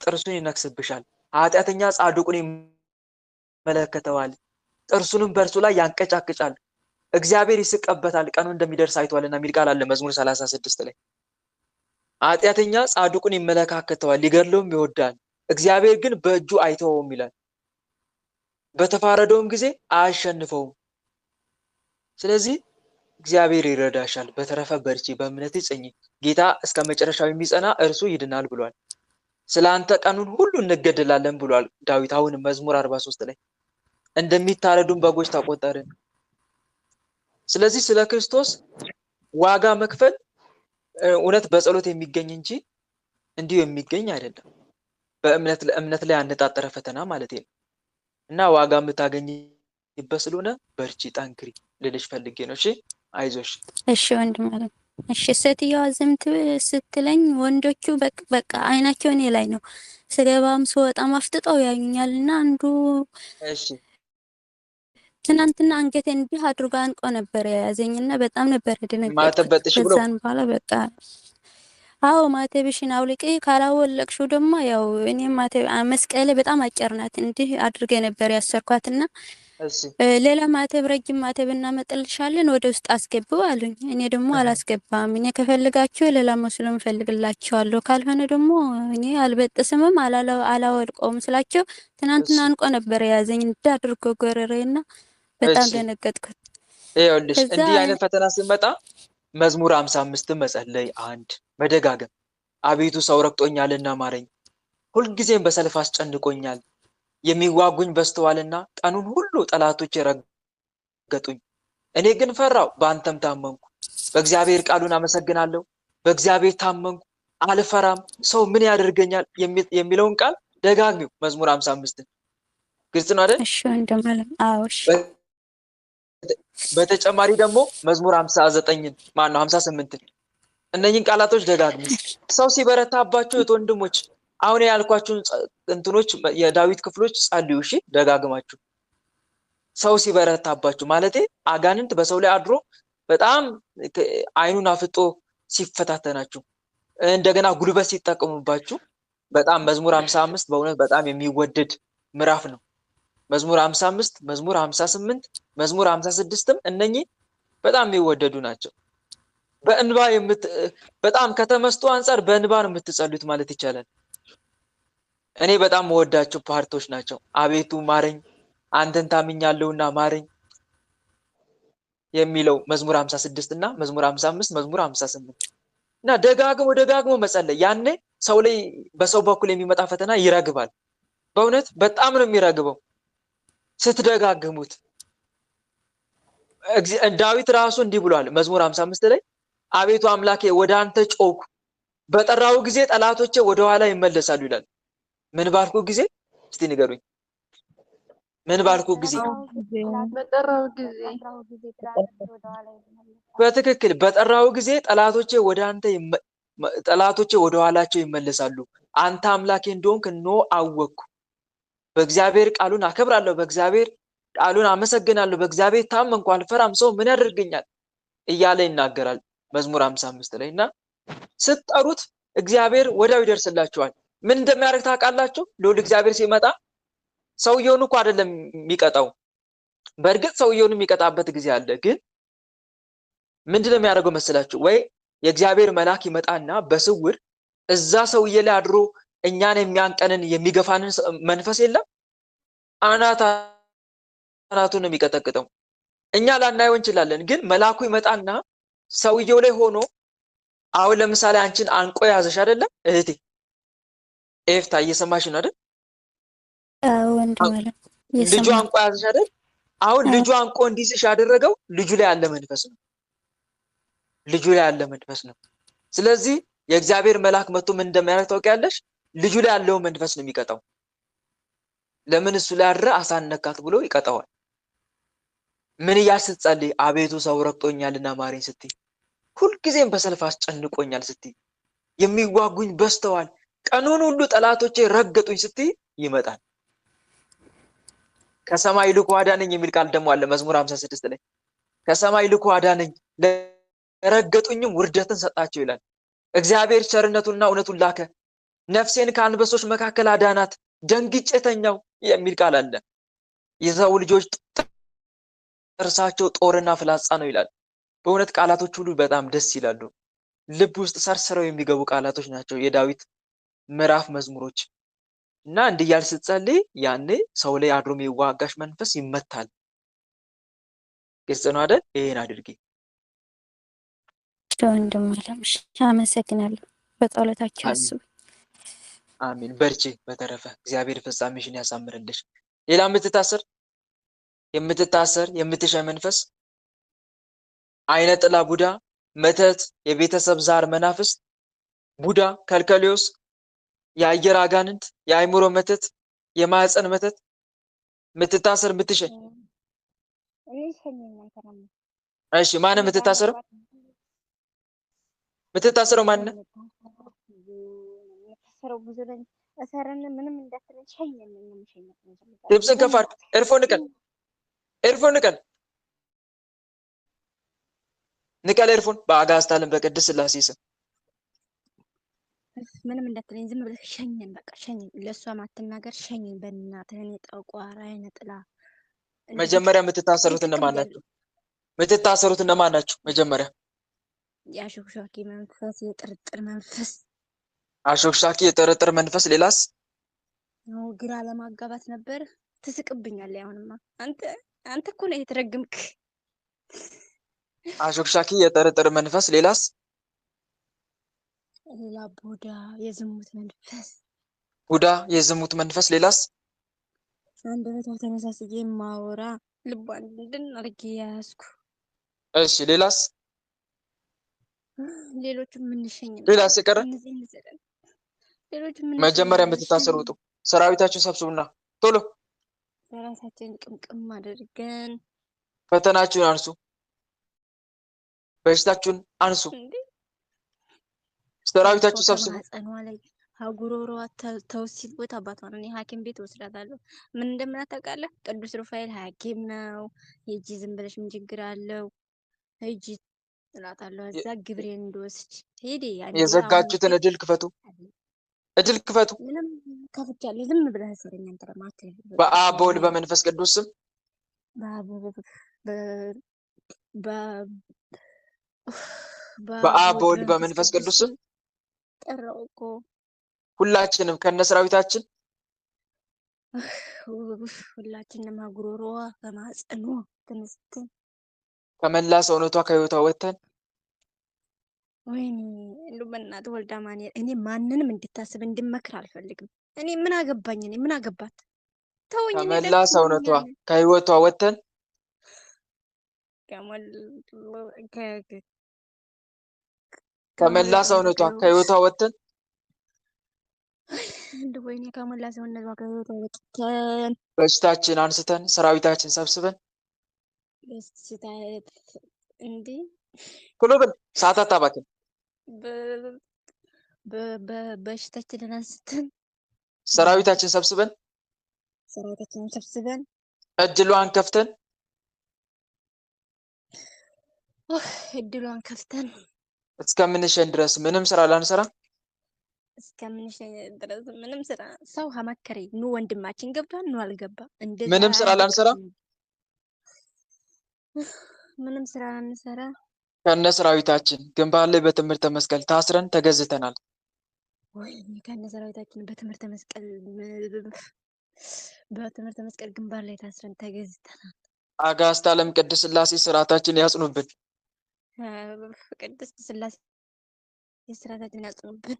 ጥርሱን ይነክስብሻል። ኃጢአተኛ ጻድቁን ይመለከተዋል፣ ጥርሱንም በእርሱ ላይ ያንቀጫቅጫል። እግዚአብሔር ይስቀበታል፣ ቀኑ እንደሚደርስ አይቷልና የሚል ቃል አለ መዝሙር 36 ላይ። ኃጢአተኛ ጻድቁን ይመለካከተዋል፣ ሊገድለውም ይወዳል፣ እግዚአብሔር ግን በእጁ አይተወውም ይላል። በተፋረደውም ጊዜ አያሸንፈውም። ስለዚህ እግዚአብሔር ይረዳሻል። በተረፈ በርቺ፣ በእምነት ጽኚ። ጌታ እስከ መጨረሻው የሚጸና እርሱ ይድናል ብሏል። ስለ አንተ ቀኑን ሁሉ እንገደላለን ብሏል ዳዊት። አሁን መዝሙር 43 ላይ እንደሚታረዱን በጎች ተቆጠርን። ስለዚህ ስለ ክርስቶስ ዋጋ መክፈል እውነት በጸሎት የሚገኝ እንጂ እንዲሁ የሚገኝ አይደለም። ለእምነት ላይ ያነጣጠረ ፈተና ማለት ነው እና ዋጋ የምታገኝበት ስለሆነ በርቺ፣ ጠንክሪ ልልሽ ፈልጌ ነው። እሺ አይዞሽ። እሺ ወንድም አለ። እሺ ሴትዮዋ ዝም ስትለኝ ወንዶቹ በቃ አይናቸው እኔ ላይ ነው። ስገባም ስወጣም አፍጥጠው ያዩኛል እና አንዱ እሺ ትናንትና አንገቴን እንዲህ አድርጎ አንቆ ነበር የያዘኝና በጣም ነበር የደነገጥኩት። ማተበጥሽ ብሎ ከዛን በኋላ በቃ አዎ ማተብሽን አውልቂ ካላወለቅሽው ደግሞ ያው እኔ መስቀሌ በጣም አጭር ናት። እንዲህ አድርጌ ነበር ያሰርኳትና እሺ ሌላ ማተብ ረጅም ማተብ እናመጣልሻለን ወደ ውስጥ አስገባው አሉኝ። እኔ ደግሞ አላስገባም። እኔ ከፈልጋችሁ ሌላ መስሎም ፈልግላችኋለሁ፣ ካልሆነ ደግሞ እኔ አልበጥስምም አላወልቀውም ስላቸው ትናንትና እሺ አንቆ ነበር የያዘኝ እንዳድርጎ ጎረሬና በጣም እሺ ደነገጥኩት። ይኸውልሽ ከዛ እንዲህ አይነት ፈተና ሲመጣ መዝሙር 55 መጸለይ፣ አንድ መደጋገም። አቤቱ ሰው ረግጦኛልና ማረኝ፣ ሁልጊዜም በሰልፍ አስጨንቆኛል። የሚዋጉኝ በዝተዋልና ቀኑን ሁሉ ጠላቶች ረገጡኝ። እኔ ግን ፈራው፣ በአንተም ታመንኩ። በእግዚአብሔር ቃሉን አመሰግናለሁ፣ በእግዚአብሔር ታመንኩ አልፈራም። ሰው ምን ያደርገኛል የሚለውን ቃል ደጋግሚው። መዝሙር 55 ግልጽ ነው አይደል? እሺ እንደማለም አዎ እሺ በተጨማሪ ደግሞ መዝሙር 59ን ማን ነው 58ን እነኚህን ቃላቶች ደጋግሚ። ሰው ሲበረታባቸው ወንድሞች አሁን ያልኳችሁን እንትኖች የዳዊት ክፍሎች ጸልዩ። እሺ ደጋግማችሁ። ሰው ሲበረታባችሁ ማለቴ አጋንንት በሰው ላይ አድሮ በጣም አይኑን አፍጦ ሲፈታተናችሁ፣ እንደገና ጉልበት ሲጠቀሙባችሁ በጣም መዝሙር 55 በእውነት በጣም የሚወደድ ምዕራፍ ነው። መዝሙር 55 መዝሙር 58 መዝሙር 56ም እነኚህ በጣም የሚወደዱ ናቸው። በእንባ በጣም ከተመስጦ አንፃር በእንባ ነው የምትጸልዩት ማለት ይቻላል። እኔ በጣም መወዳቸው ፓርቶች ናቸው። አቤቱ ማረኝ አንተን ታምኛለሁና ማረኝ የሚለው መዝሙር 56 እና መዝሙር 55 መዝሙር 58 እና ደጋግሞ መጸለይ። ያኔ ሰው ላይ በሰው በኩል የሚመጣ ፈተና ይረግባል። በእውነት በጣም ነው የሚረግበው ስትደጋግሙት። ዳዊት ራሱ እንዲህ ብሏል መዝሙር 55 ላይ አቤቱ አምላኬ ወደ አንተ ጮኩ፣ በጠራው ጊዜ ጠላቶቼ ወደኋላ ይመለሳሉ ይላል። ምን ባልኩ ጊዜ? እስቲ ንገሩኝ። ምን ባልኩ ጊዜ? በጠራው ጊዜ። በትክክል በጠራው ጊዜ ጠላቶቼ ወደ ኋላቸው ይመለሳሉ። አንተ አምላኬ እንደሆንክ እነሆ አወቅኩ። በእግዚአብሔር ቃሉን አከብራለሁ፣ በእግዚአብሔር ቃሉን አመሰግናለሁ፣ በእግዚአብሔር ታመንኩ አልፈራም፣ ሰው ምን ያደርገኛል እያለ ይናገራል መዝሙር 55 ላይ። እና ስትጠሩት እግዚአብሔር ወዲያው ይደርስላችኋል። ምን እንደሚያደርግ ታውቃላችሁ? ልዑል እግዚአብሔር ሲመጣ ሰውየውን እኮ አይደለም የሚቀጣው። በእርግጥ ሰውየውን የሚቀጣበት ጊዜ አለ። ግን ምንድነው የሚያደርገው መስላችሁ? ወይ የእግዚአብሔር መልአክ ይመጣና በስውር እዛ ሰውዬ ላይ አድሮ እኛን የሚያንቀንን የሚገፋንን መንፈስ የለም አናቱን የሚቀጠቅጠው። እኛ ላናየው እንችላለን፣ ግን መልአኩ ይመጣና ሰውየው ላይ ሆኖ አሁን ለምሳሌ አንቺን አንቆ ያዘሽ አይደለም እህቴ ኤፍታ፣ እየሰማሽ ነው አይደል? ልጁ አንቆ ያዘሽ አይደል? አሁን ልጁ አንቆ እንዲይዝሽ ያደረገው ልጁ ላይ ያለ መንፈስ ነው። ልጁ ላይ ያለ መንፈስ ነው። ስለዚህ የእግዚአብሔር መልአክ መጥቶ ምን እንደሚያደርግ ታውቂያለሽ? ልጁ ላይ ያለው መንፈስ ነው የሚቀጣው። ለምን እሱ ላይ አድረ አሳነካት ብሎ ይቀጣዋል። ምን እያልሽ ስትጸልይ? አቤቱ ሰው ረግጦኛልና ማረኝ ስትይ፣ ሁልጊዜም በሰልፍ አስጨንቆኛል ስትይ፣ የሚዋጉኝ በዝተዋል ቀኑን ሁሉ ጠላቶቼ ረገጡኝ ስትይ ይመጣል። ከሰማይ ልኮ አዳነኝ የሚል ቃል ደግሞ አለ መዝሙር 56 ላይ። ከሰማይ ልኮ አዳነኝ ለረገጡኝም ውርደትን ሰጣቸው ይላል። እግዚአብሔር ቸርነቱንና እውነቱን ላከ፣ ነፍሴን ከአንበሶች መካከል አዳናት፣ ደንግጬ ተኛው የሚል ቃል አለ። የሰው ልጆች ጥርሳቸው ጦርና ፍላጻ ነው ይላል። በእውነት ቃላቶች ሁሉ በጣም ደስ ይላሉ። ልብ ውስጥ ሰርስረው የሚገቡ ቃላቶች ናቸው የዳዊት ምዕራፍ መዝሙሮች። እና እንዲህ እያልሽ ስትጸልይ ያኔ ሰው ላይ አድሮ የሚዋጋሽ መንፈስ ይመታል። ግልጽ ነው አይደል? ይሄን አድርጊ። ወንድም አለምሽ አመሰግናለሁ። በጸሎታችሁ አስቡ። አሜን። በርቺ። በተረፈ እግዚአብሔር ፍጻሜሽን ያሳምርልሽ። ሌላ የምትታሰር የምትሻ መንፈስ አይነ ጥላ ቡዳ መተት፣ የቤተሰብ ዛር መናፍስት፣ ቡዳ፣ ከልከሌዎስ፣ የአየር አጋንንት፣ የአእምሮ መተት፣ የማህፀን መተት ምትታሰር ምትሸኝ። እኔ ሸኘኝ አንተ ነው እሺ ማን የምትታሰረው? ምትታሰረው ማን ነው? የምታሰረው ብዙ ነኝ እሰረን ምንም እንዳትለኝ ሸኘኝ ነው የምሸኘው። ድምፅን ከፍ አድርግ። ኤርፎን ንቀል፣ ኤርፎን ንቀል፣ ንቀል ኤርፎን። በአጋዕዝተ ዓለም በቅድስት ሥላሴ ስም ምንም እንዳትለኝ ዝም ብለህ ሸኘን። በቃ ሸኘን። ለእሷ ማትናገር ሸኘን። በእናትህ እኔ ጠቋራ አይነ ጥላ። መጀመሪያ የምትታሰሩት እነማን ናቸው? የምትታሰሩት እነማን ናቸው? መጀመሪያ የአሾክሻኪ መንፈስ፣ የጥርጥር መንፈስ፣ አሾክሻኪ የጥርጥር መንፈስ። ሌላስ? ነው ግራ ለማጋባት ነበር። ትስቅብኛለህ። አሁንማ አንተ እኮ ነው የተረገምክ። አሾክሻኪ የጥርጥር መንፈስ። ሌላስ? ሌላ ቡዳ የዝሙት መንፈስ፣ ቡዳ የዝሙት መንፈስ። ሌላስ? አንደበቷ ተመሳስዬ ማወራ ልቧን እንድን አድርጌ ያዝኩ። እሺ ሌላስ? ሌሎቹም ምንሸኝ ነው? ሌላስ የቀረ? ሌሎቹም መጀመሪያ የምትታሰሩ ውጡ። ሰራዊታችሁን ሰብስቡና ቶሎ ራሳችን ቅምቅም አድርገን ፈተናችሁን አንሱ፣ በሽታችሁን አንሱ። ሰራዊታችሁ ሰብስቡ። ማህፀኗ ላይ ጉሮሮዋ ተውሲል ቦታ አባቷን እኔ ሐኪም ቤት ወስዳታለሁ። ምን እንደምላት ታውቃለህ? ቅዱስ ሩፋኤል ሐኪም ነው። ሂጂ ዝም ብለሽ ምን ችግር አለው? ሂጂ እላታለሁ። እዛ ግብሬን እንደወስድ ሄዴ የዘጋችሁትን እድል ክፈቱ፣ እድል ክፈቱ። ምንም ከፍቻለሁ። ዝም ብለህ ሰረኛ አንተ ለማት በአብ በወልድ በመንፈስ ቅዱስ ስም በአብ በወልድ በመንፈስ ቅዱስ ስም ጠራው እኮ ሁላችንም ከነሰራዊታችን ሁላችንም ጉሮሮዋ በማህፀኗ ተነስተን ከመላ ሰውነቷ ከህይወቷ ወጥተን ወይኔ እንደው በእናትህ ወልዳ ማንያል እኔ ማንንም እንድታስብ እንድመክር አልፈልግም። እኔ ምን አገባኝ? እኔ ምን አገባት? ተወኝ። እኔ ከመላ ሰውነቷ ከህይወቷ ወጥተን ከመላ ሰውነቷ ከህይወቷ ወጥተን እንደው ወይኔ ከመላ ሰውነቷ ከህይወቷ ወጥተን በሽታችን አንስተን ሰራዊታችን ሰብስበን እንዴ ቶሎ ብል ሰዓት አታባክን። በሽታችንን አንስተን ሰራዊታችን ሰብስበን እድሏን ከፍተን እስከምንሸን ድረስ ምንም ስራ ላንሰራ ምንም ስራ ሰው ሀመከረኝ ኑ ወንድማችን ገብቷል ኑ አልገባ ምንም ስራ ላንሰራ ምንም ስራ ላንሰራ ከነ ሰራዊታችን ግንባር ላይ በትምህርተ መስቀል ታስረን ተገዝተናል። ወይኔ ከነ ሰራዊታችን በትምህርተ መስቀል ግንባር ላይ ታስረን ተገዝተናል። አጋዕዝተ ዓለም ቅድስት ሥላሴ ስርዓታችን ያጽኑብን። ቅድስት ሥላሴ ስርዓታችን ያጽኑብን።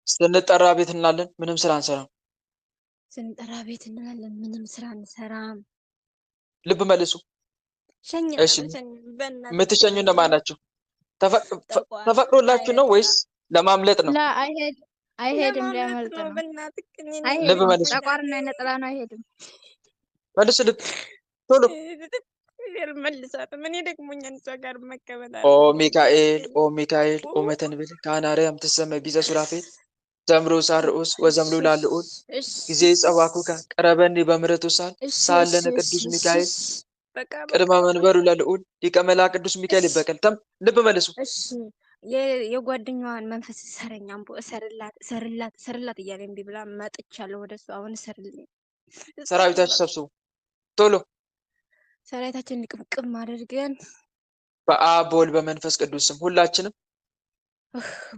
ስንጠራ ቤት እንላለን፣ ምንም ስራ አንሰራም። ስንጠራ ቤት እንላለን፣ ምንም ስራ አንሰራም። ልብ መልሱ። እሺ የምትሸኙ እነማን ናቸው? ተፈቅዶላችሁ ነው ወይስ ለማምለጥ ነው? አይሄድም፣ ሊያመልጥ ነው። ልብ መልሱ። ጠቋርና ነጠላ ነው። አይሄድም። መልሱ ልብ ቶሎ። ኦ ሚካኤል ኦ ሚካኤል ኦ መተንብል ካናርያም ትሰመ ቢዘ ሱራፌል ዘምሮ ሳርኡስ ወዘምሉ ላልኡል ጊዜ ጸዋኩካ ቀረበኒ በምሕረቱ ሳለነ ቅዱስ ሚካኤል ቅድመ መንበሩ ለልዑል ሊቀ መላእክት ቅዱስ ሚካኤል ይበቀል። ልብ መልሱ። እሺ የጓደኛዋን መንፈስ ሰረኛ አምቦ ሰርላት እያለ እምቢ ብላ መጥቻለሁ ወደሱ። አሁን ሰርልኝ። ሰራዊታችሁ ሰብስቡ ቶሎ። ሰራዊታችን ልቅምቅም አድርገን በአብ በወልድ በመንፈስ ቅዱስ ስም ሁላችንም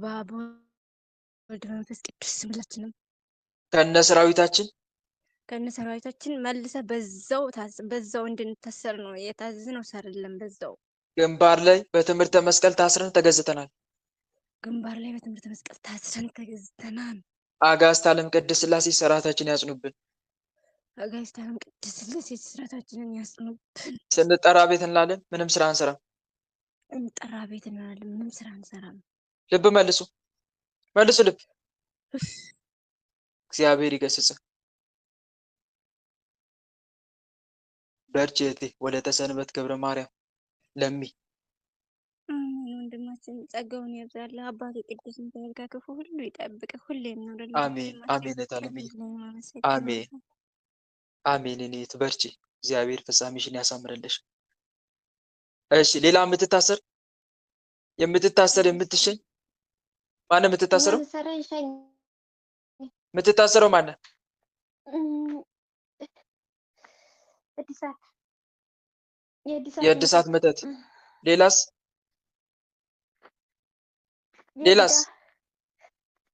በአብ በወልድ በመንፈስ ቅዱስ ስም ሁላችንም ከነ ሰራዊታችን መልሰ በዛው እንድንታሰር ነው የታዘዝነው። ሰርልን በዛው ግንባር ላይ በትምህርተ መስቀል ታስረን ተገዝተናል። አጋዕዝተ ዓለም ቅድስት ሥላሴ ስርዓታችን ያጽኑብን። ስንጠራ ቤት እንላለን፣ ምንም ስራ አንሰራም። እንጠራ ቤት እንሆናለን። ምንም ስራ እንሰራም። ልብ መልሱ ልብ። እግዚአብሔር ይገስጽ። በርቺ እህቴ ወለተ ሰንበት ገብረ ማርያም ለሚ። ወንድማችን ጸጋውን ያብዛልህ። አባቴ ቅዱስ ሚካኤል ከክፉ ሁሉ ይጠብቅ። ሁሌም ነው አሜን አሜን። ታለምዬ አሜን አሜን። እኔ ትበርቺ። እግዚአብሔር ፍጻሜሽን ያሳምርልሽ። እሺ ሌላ የምትታሰር የምትሸኝ ማነው? የምትታሰረው የምትታሰረው ማነው? የእድሳት መተት። ሌላስ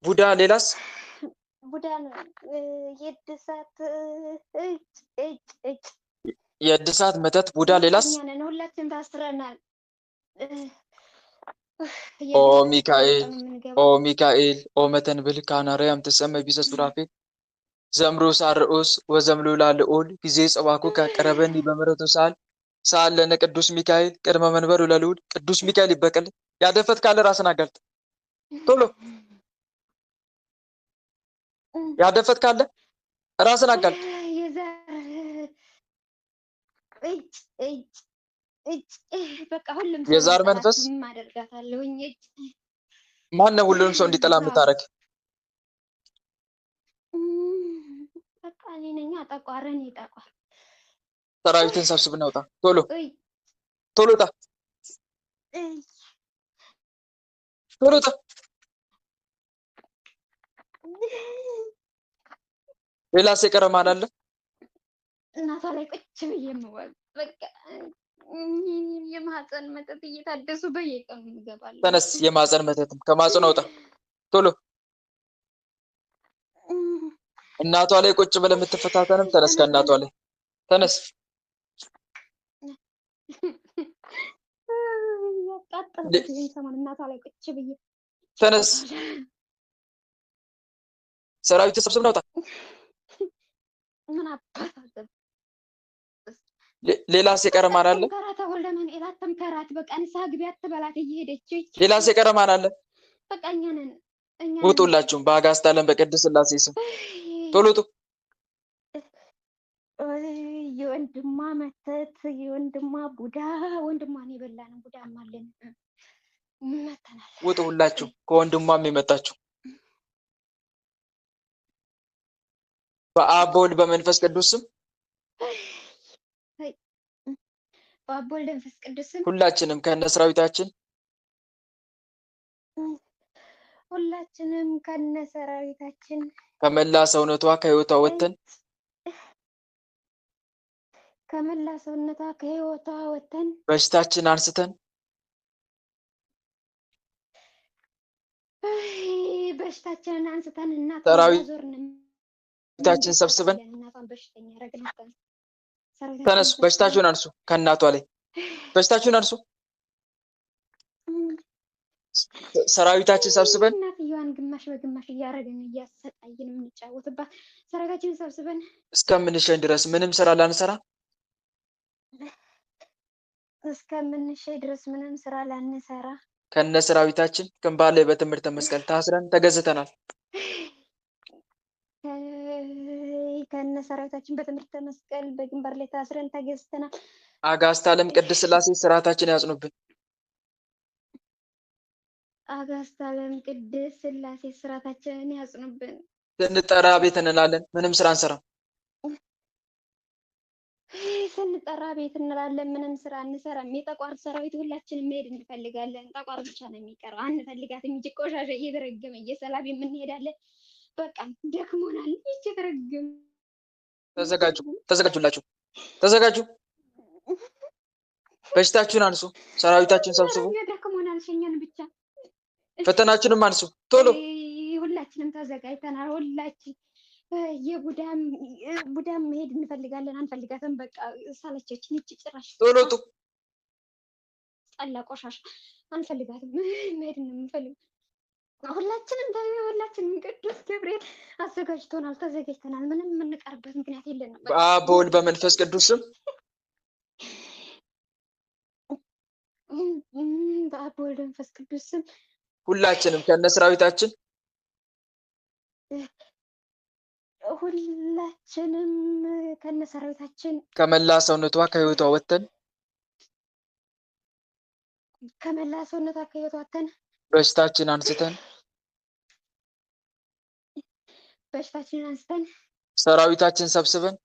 ቡዳ። ሌላስ ቡዳ ነው። የእድሳት መተት ቡዳ። ሌላስ ሁላችን ታስረናል። ኦ ሚካኤል ኦ መተንብል ካናርያም ትሰመ ቢሰ ሱራፌል ዘምሩ ሳርዑስ ወዘምሉ ላልዑል ጊዜ ጸዋኩ ከቀረበኒ በምሕረቱ ሰዓል ለነ ቅዱስ ሚካኤል ቅድመ መንበሩ ለልዑል። ቅዱስ ሚካኤል ይበቀል። ያደፈት ካለ ራስን አጋልጥ ቶሎ። ያደፈት ካለ ራስን አጋልጥ። የዛር መንፈስ ማነው? ሁሉንም ሰው እንዲጠላ የምታረግ ሰራዊትን ሰብስብና ውጣ ቶሎ ቶሎ ውጣ ቶሎ ውጣ። ሌላስ የቀረ ማን አለ? እናቷ ላይ ቁጭ ብዬ የምዋል በቃ የማህፀን መተት እየታደሱ በየቀኑ እንገባለን። ተነስ። የማህፀን መተትም ከማህፀን አውጣ ቶሎ። እናቷ ላይ ቁጭ ብለህ የምትፈታተንም ተነስ። ከእናቷ ላይ ተነስ። እናቷ ላይ ቁጭ ብዬ ተነስ። ሰራዊት ተሰብስብ ናውጣ። ምን አባታዘብ ሌላስ የቀረ ማን አለ? ከራታ ወለመን ኤላተም ከራት በቃ ንስሐ ግቢ አትበላት እየሄደች። ሌላስ የቀረ ማን አለ? በቃ እኛ ነን። ውጡላችሁም በአጋዕዝተ ዓለም በቅድስት ሥላሴ ስም ቶሎ ውጡ። የወንድሟ መተት የወንድሟ ቡዳ ወንድሟን የበላን ቡዳም አለን። መተናል። ውጡ ሁላችሁ ከወንድሟም የመጣችሁ በአብ በወልድ በመንፈስ ቅዱስ ስም በአብ በወልድ በመንፈስ ቅዱስ ስም ሁላችንም ከነሰራዊታችን ከመላ ሰውነቷ ከህይወቷ ወጥተን በሽታችን አንስተን ሰራዊታችን ሰብስበን ተነሱ። በሽታችሁን አንሱ። ከእናቷ ላይ በሽታችሁን አንሱ። ሰራዊታችን ሰብስበን እናትየዋን ግማሽ በግማሽ እያረግን እያሰቃየን የምንጫወትባት ሰራዊታችንን ሰብስበን እስከምንሸኝ ድረስ ምንም ስራ ላንሰራ ከነ ሰራዊታችን ግንባር ላይ በትምህርተ መስቀል ታስረን ተገዝተናል። ከነ ሰራዊታችን በትምህርተ መስቀል በግንባር ላይ ታስረን ተገዝተናል። አጋዕዝተ ዓለም ቅድስት ሥላሴ ስርዓታችን ያጽኑብን። አጋዕዝተ ዓለም ቅድስት ሥላሴ ስርዓታችንን ያጽኑብን። ስንጠራ ቤት እንላለን፣ ምንም ስራ አንሰራም። ስንጠራ ቤት እንላለን፣ ምንም ስራ አንሰራም። የጠቋር ሰራዊት ሁላችንም መሄድ እንፈልጋለን። ጠቋር ብቻ ነው የሚቀረው። አንፈልጋትም እንጂ ቆሻሻ እየተረገመ እየሰላቢ የምንሄዳለን። በቃ ደክሞናል። እየተረገመ ተዘጋጁላችሁ፣ ተዘጋጁ። በሽታችሁን አንሱ፣ ሰራዊታችሁን ሰብስቡ። ደክሞናል፣ ሸኛን ብቻ። ፈተናችንም አንሱ ቶሎ። ሁላችንም ተዘጋጅተናል። ሁላችን የቡዳም መሄድ እንፈልጋለን። አንፈልጋትም። በቃ ሳለቸችን። እቺ ጭራሽ ቶሎ ጡ ጠላ ቆሻሻ አንፈልጋትም። መሄድ ነው የምንፈልገው። ሁላችንም ቅዱስ ገብርኤል አዘጋጅቶናል፣ ተዘጋጅተናል። ምንም የምንቀርበት ምክንያት የለንም። በአብ በወልድ በመንፈስ ቅዱስ ስም በአብ በወልድ በመንፈስ ቅዱስ ስም ሁላችንም ከነ ሰራዊታችን ሁላችንም ከነ ሰራዊታችን ከመላ ሰውነቷ ከህይወቷ ወጥተን ከመላ ሰውነቷ ከህይወቷ ወጥተን በሽታችን አንስተን በሽታችንን አንስተን ሰራዊታችን ሰብስበን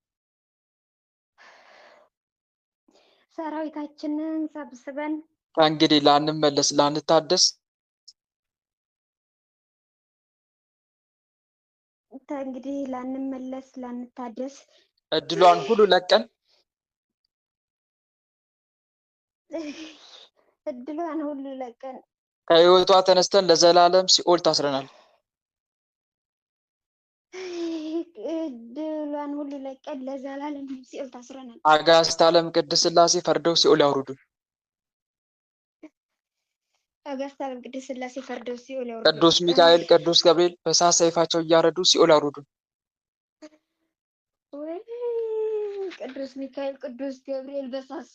ሰራዊታችንን ሰብስበን ከእንግዲህ ላንመለስ ላንታደስ እንግዲህ ላንመለስ ላንታደስ እድሏን ሁሉ ለቀን እድሏን ሁሉ ለቀን ከህይወቷ ተነስተን ለዘላለም ሲኦል ታስረናል። እድሏን ሁሉ ለቀን ለዘላለም ሲኦል ታስረናል። አጋዕዝተ ዓለም ቅድስት ሥላሴ ፈርደው ሲኦል ያውርዱን። አጋዕዝተ ዓለም ቅድስት ሥላሴ ፈርደው ሲኦል ያውርዱን። ቅዱስ ሚካኤል፣ ቅዱስ ገብርኤል በእሳት ሰይፋቸው እያረዱ ሲኦል ያውርዱን። ቅዱስ ሚካኤል፣ ቅዱስ ገብርኤል በእሳት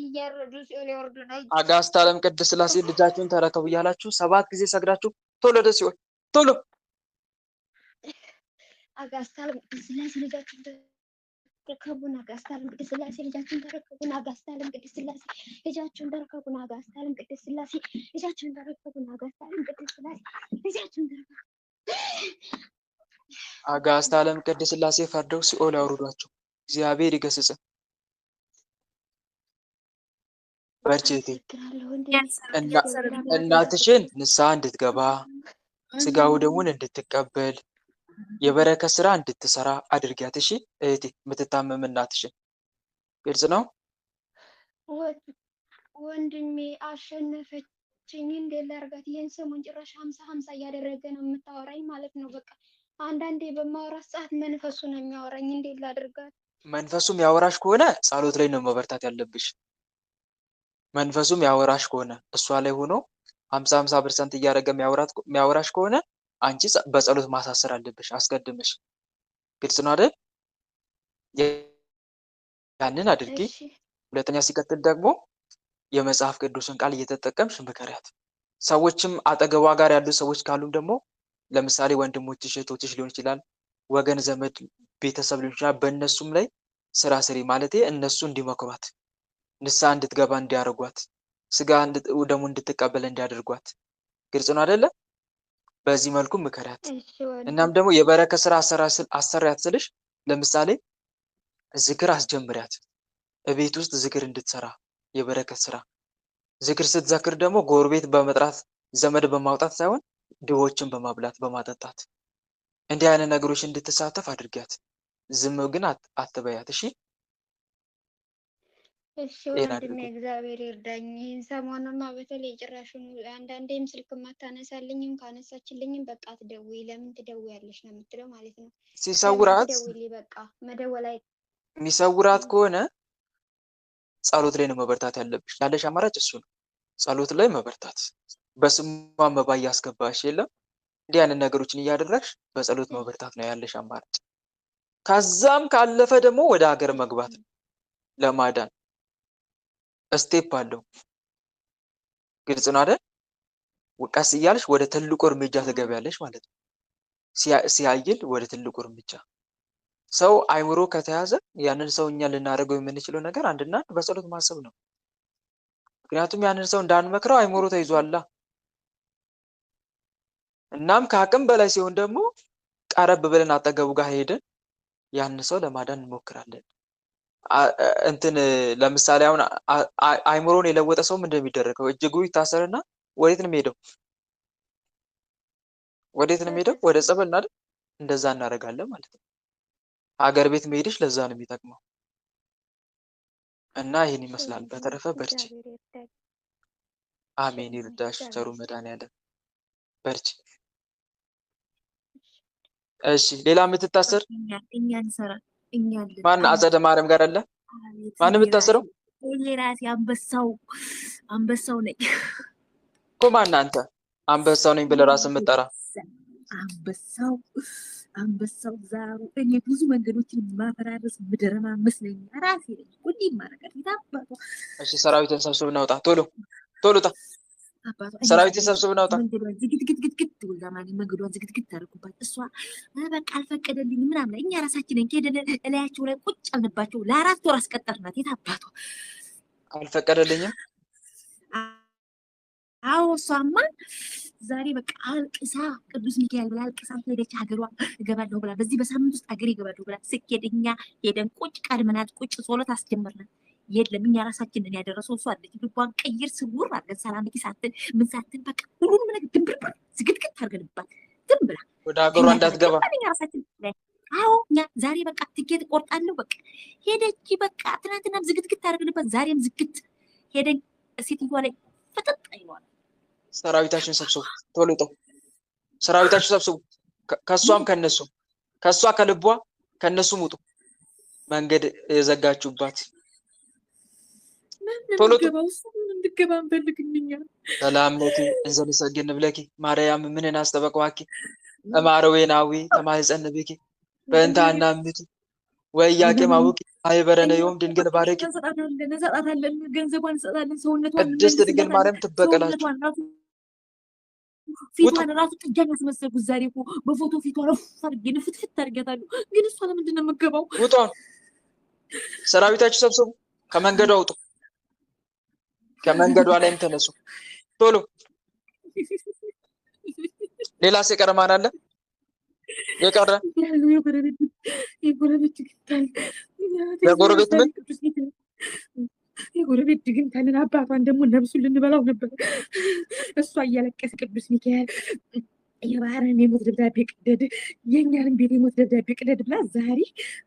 እያረዱ ሲኦል ያውርዱን። አጋዕዝተ ዓለም ቅድስት ሥላሴ ልጃችሁን ተረከቡ እያላችሁ 7 ጊዜ ሰግዳችሁ ቶሎ ወደ ሲኦል ቶሎ። አጋዕዝተ ዓለም ቅድስት ሥላሴ ልጃችሁን ተረከቡን። አጋዕዝተ ዓለም ቅድስት ሥላሴ ልጃችሁን ተረከቡን። አጋዕዝተ ዓለም ቅድስት ሥላሴ ልጃችሁን ተረከቡን። አጋዕዝተ ዓለም ቅድስት ሥላሴ ልጃችሁን ተረከቡን። አጋዕዝተ ዓለም ቅድስት ሥላሴ ልጃችሁን ተረከቡን። አጋዕዝተ ዓለም ቅድስት ሥላሴ ፈርደው ሲኦል ያውርዷቸው። እግዚአብሔር ይገስጽን። በርቺ እህቴ። እናትሽን ንስሐ እንድትገባ ስጋው ደሙን እንድትቀበል የበረከት ስራ እንድትሰራ አድርጊያት። እሺ እህቴ፣ የምትታመም እናትሽን። ግልጽ ነው ወንድሜ። አሸነፈችኝ። እንዴት ላድርጋት? ይህን ሰሞን ጭራሽ 50-50 እያደረገ ነው የምታወራኝ ማለት ነው። በቃ አንዳንዴ በማውራት ሰዓት መንፈሱ ነው የሚያወራኝ። እንዴት ላድርጋት? መንፈሱም ያወራሽ ከሆነ ጸሎት ላይ ነው መበርታት ያለብሽ። መንፈሱም ያወራሽ ከሆነ እሷ ላይ ሆኖ 50-50% እያደረገ የሚያወራሽ ከሆነ አንቺ በጸሎት ማሳሰር አለብሽ አስቀድመሽ። ግልጽ ነው አይደል? ያንን አድርጊ። ሁለተኛ ሲቀጥል ደግሞ የመጽሐፍ ቅዱስን ቃል እየተጠቀምሽ ምከሪያት። ሰዎችም አጠገቧ ጋር ያሉ ሰዎች ካሉም ደግሞ ለምሳሌ ወንድሞችሽ፣ እህቶችሽ ሊሆን ይችላል፣ ወገን ዘመድ፣ ቤተሰብ ሊሆን ይችላል። በእነሱም ላይ ስራ ስሪ ማለት እነሱ እንዲመክሯት፣ ንስሐ እንድትገባ እንዲያደርጓት፣ ስጋ ደግሞ እንድትቀበል እንዲያደርጓት። ግልጽ ነው አይደለ? በዚህ መልኩ ምከሪያት። እናም ደግሞ የበረከት ስራ አሰሪያት ስልሽ ለምሳሌ ዝክር አስጀምሪያት። እቤት ውስጥ ዝክር እንድትሰራ የበረከት ስራ። ዝክር ስትዘክር ደግሞ ጎረቤት በመጥራት ዘመድ በማውጣት ሳይሆን ድሆችን በማብላት በማጠጣት እንዲህ አይነት ነገሮች እንድትሳተፍ አድርጊያት። ዝም ግን አትበያት። እሺ እሺ ወንድሜ፣ እግዚአብሔር ይርዳኝ። ይህን ሰሞኑንማ በተለይ ጭራሹን አንዳንዴም ስልክ ማታነሳልኝም፣ ካነሳችልኝም በቃ ትደውይ፣ ለምን ትደውያለሽ ነው የምትለው ማለት ነው። ሲሰውራት ደውይልኝ በቃ መደወል የሚሰውራት ከሆነ ጸሎት ላይ ነው መበርታት ያለብሽ። ያለሽ አማራጭ እሱ ነው፣ ጸሎት ላይ መበርታት። በስሟ መባ እያስገባሽ የለም እንዲህ አይነት ነገሮችን እያደረግሽ በጸሎት መበርታት ነው ያለሽ አማራጭ። ከዛም ካለፈ ደግሞ ወደ ሀገር መግባት ነው ለማዳን ስቴፕ አለው። ግልጽ ነው አይደል? ቀስ እያልሽ ወደ ትልቁ እርምጃ ትገቢያለሽ ማለት ነው። ሲያይል ወደ ትልቁ እርምጃ። ሰው አይምሮ ከተያዘ ያንን ሰው እኛ ልናደርገው የምንችለው ነገር አንድና አንድ በጸሎት ማሰብ ነው። ምክንያቱም ያንን ሰው እንዳንመክረው አይምሮ ተይዟላ። እናም ከአቅም በላይ ሲሆን ደግሞ ቀረብ ብለን አጠገቡ ጋር ሄደን ያንን ሰው ለማዳን እንሞክራለን። እንትን ለምሳሌ አሁን አይምሮን የለወጠ ሰው ምንድን ነው የሚደረገው? እጅጉ ይታሰርና ወዴት ነው የሚሄደው? ወደ ጸበል አይደል? እንደዛ እናደርጋለን ማለት ነው። ሀገር ቤት መሄድሽ ለዛ ነው የሚጠቅመው። እና ይህን ይመስላል። በተረፈ በርቺ። አሜን። ይርዳሽ ቸሩ መድኃኒዓለም። በርቺ። እሺ፣ ሌላ የምትታሰር ማን? አጸደ ማርያም ጋር አለ። ማን የምትታሰረው? ራሴ አንበሳው ነኝ እኮ። ማን አንተ? አንበሳው ነኝ ብለህ ራስህ የምትጠራ? አንበሳው ዛሩ እኔ ብዙ መንገዶችን ማፈራረስ ምደረማመስ ነኝ ራሴ ነኝ ሁሌ ማረጋት ይታባቱ እሺ ሰራዊትን ሰብስብና ውጣ ቶሎ ቶሎ ውጣ አባቱ ሰራዊትን ሰብስብና ውጣ መንገዷን ዝግት ወልዳ ማለት መንገዷን ዝግት ታደርጉባት እሷ በቃ አልፈቀደልኝ ምናምን እኛ ራሳችንን ከሄደን እላያቸው ላይ ቁጭ አልንባቸው ለ4 ወር አስቀጠርናት የታባቱ አልፈቀደልኝም አዎ እሷማ ዛሬ በቃ አልቅሳ ቅዱስ ሚካኤል ብላ አልቅሳ ሄደች ሀገሯ እገባለሁ ብላ በዚህ በሳምንት ውስጥ ሀገሬ እገባለሁ ብላ ስኬደኛ ሄደን ቁጭ ቀድመናት ቁጭ ጸሎት አስጀመርናት የለም እኛ ራሳችንን ያደረሰው እሷ አለች ልቧን ቀይር ስውር አድርገን ሰላምቲ ሳትን ምን ሳትን በቃ ሁሉንም ነገር ድንብርብር ዝግትግት አድርገንባት ዝም ብላ ወደ ሀገሯ እንዳትገባ እኛ ራሳችን አዎ እኛ ዛሬ በቃ ትኬት ቆርጣለሁ በቃ ሄደች በቃ ትናንትናም ዝግትግት አድርገንባት ዛሬም ዝግት ሄደን ሴትዮዋ ላይ ፈጠጥ አይሏል ሰራዊታችን ሰብስቡ ቶሎ ውጡ ሰራዊታችን ሰብስቡ ከሷም ከነሱ ከሷ ከልቧ ከነሱም ውጡ መንገድ የዘጋችሁባት ቶሎ እንድገባ እንፈልግልኛ ሰላም ለኪ እንዘል ሰግን ብለኪ ማርያም ምንን አስተበቀዋኪ አማረዌናዊ ተማህፀን ብኪ በእንታና ምቱ ወያቄ ማውቂ አይበረነ ዮም ድንግል ባረኪ እንሰጣታለን ገንዘቧን እንሰጣለን ሰውነቷን ቅድስት ድንግል ማርያም ትበቀላችሁ ፊቷን ራሱ ጥጃኝ ያስመሰልኩት ዛሬ እኮ በፎቶ ፊቷን አድርጌ ፍትፍት አድርጌታለሁ ግን እሷ ለምንድን ነው የምትገባው ውጡ ሰራዊታችሁ ሰብስቡ ከመንገዱ አውጡ ከመንገዱ ላይም ተነሱ ቶሎ ሌላ የቀረ ማን አለ የቀረ የጎረቤት ምን የጎረቤት ድግም ታለን አባቷን ደግሞ ነብሱን ልንበላው ነበር እሷ እያለቀሰ ቅዱስ ሚካኤል የባህርን የሞት ደብዳቤ ቅደድ የኛንም ቤት የሞት ደብዳቤ ቅደድ ብላ ዛሬ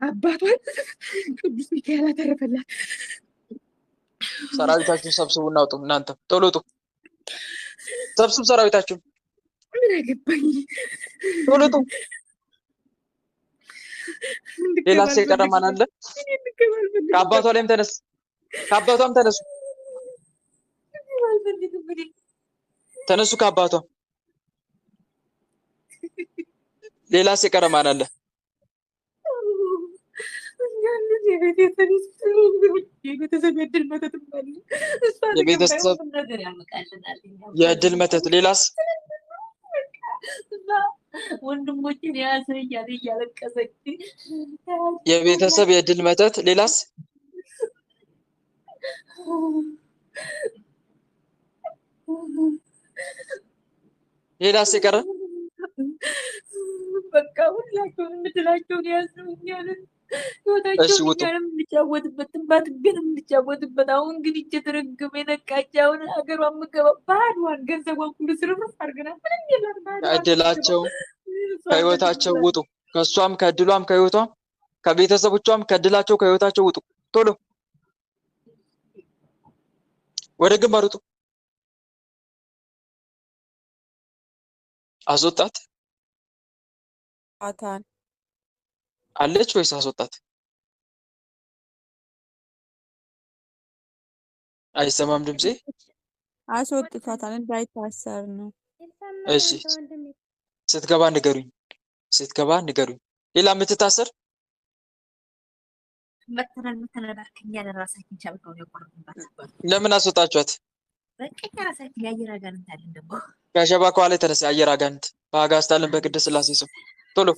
አባቷን ቅዱስ ሚካኤል አተረፈላት ሰራዊታችሁን ሰብስቡና ውጡ እናንተ ቶሎ ውጡ ሰብስቡ ሰራዊታችሁን ምን አገባኝ ቶሎ ውጡ ሌላ የቀረ ማን አለ ከአባቷ ላይም ተነስ ከአባቷም ተነሱ ተነሱ ከአባቷ ሌላ የቀረ ማን አለ የቤተሰብ የእድል መተት ሌላስ ወንድሞችን ያዘ እያለቀሰች የቤተሰብ የእድል መተት ሌላስ ሌላስ የቀረ በቃ ሁላቸውን የምትላቸውን ያዙኛል ህይወታቸውን እንጫወትበት ትንባት ግን እንጫወትበት አሁን ግን እየተረገመ የነቃች አሁን ሀገሯን የምገባ ባህሏን ገንዘቧን ሁሉ ስርፍርፍ አድርገናል ምንም የላት ከእድላቸው ከህይወታቸው ውጡ ከእሷም ከእድሏም ከህይወቷም ከቤተሰቦቿም ከእድላቸው ከህይወታቸው ውጡ ቶሎ ወደ ግንባር ውጡ አስወጣት አታን አለች ወይስ አስወጣት አይሰማም ድምጼ አስወጥቷታል እንዳይታሰር ነው እሺ ስትገባ ንገሩኝ ሌላ የምትታሰር መተናል ባርከኛ ለራሳችን ቻብቀው ያቆርጡባት ለምን አስወጣችኋት በቃ ራሳችን የአየር አጋንንት አለን ደግሞ ከሸባኮ ላይ ተነሳ የአየር አጋንንት በአጋስታልን በቅድስት ሥላሴ ስም ቶሎ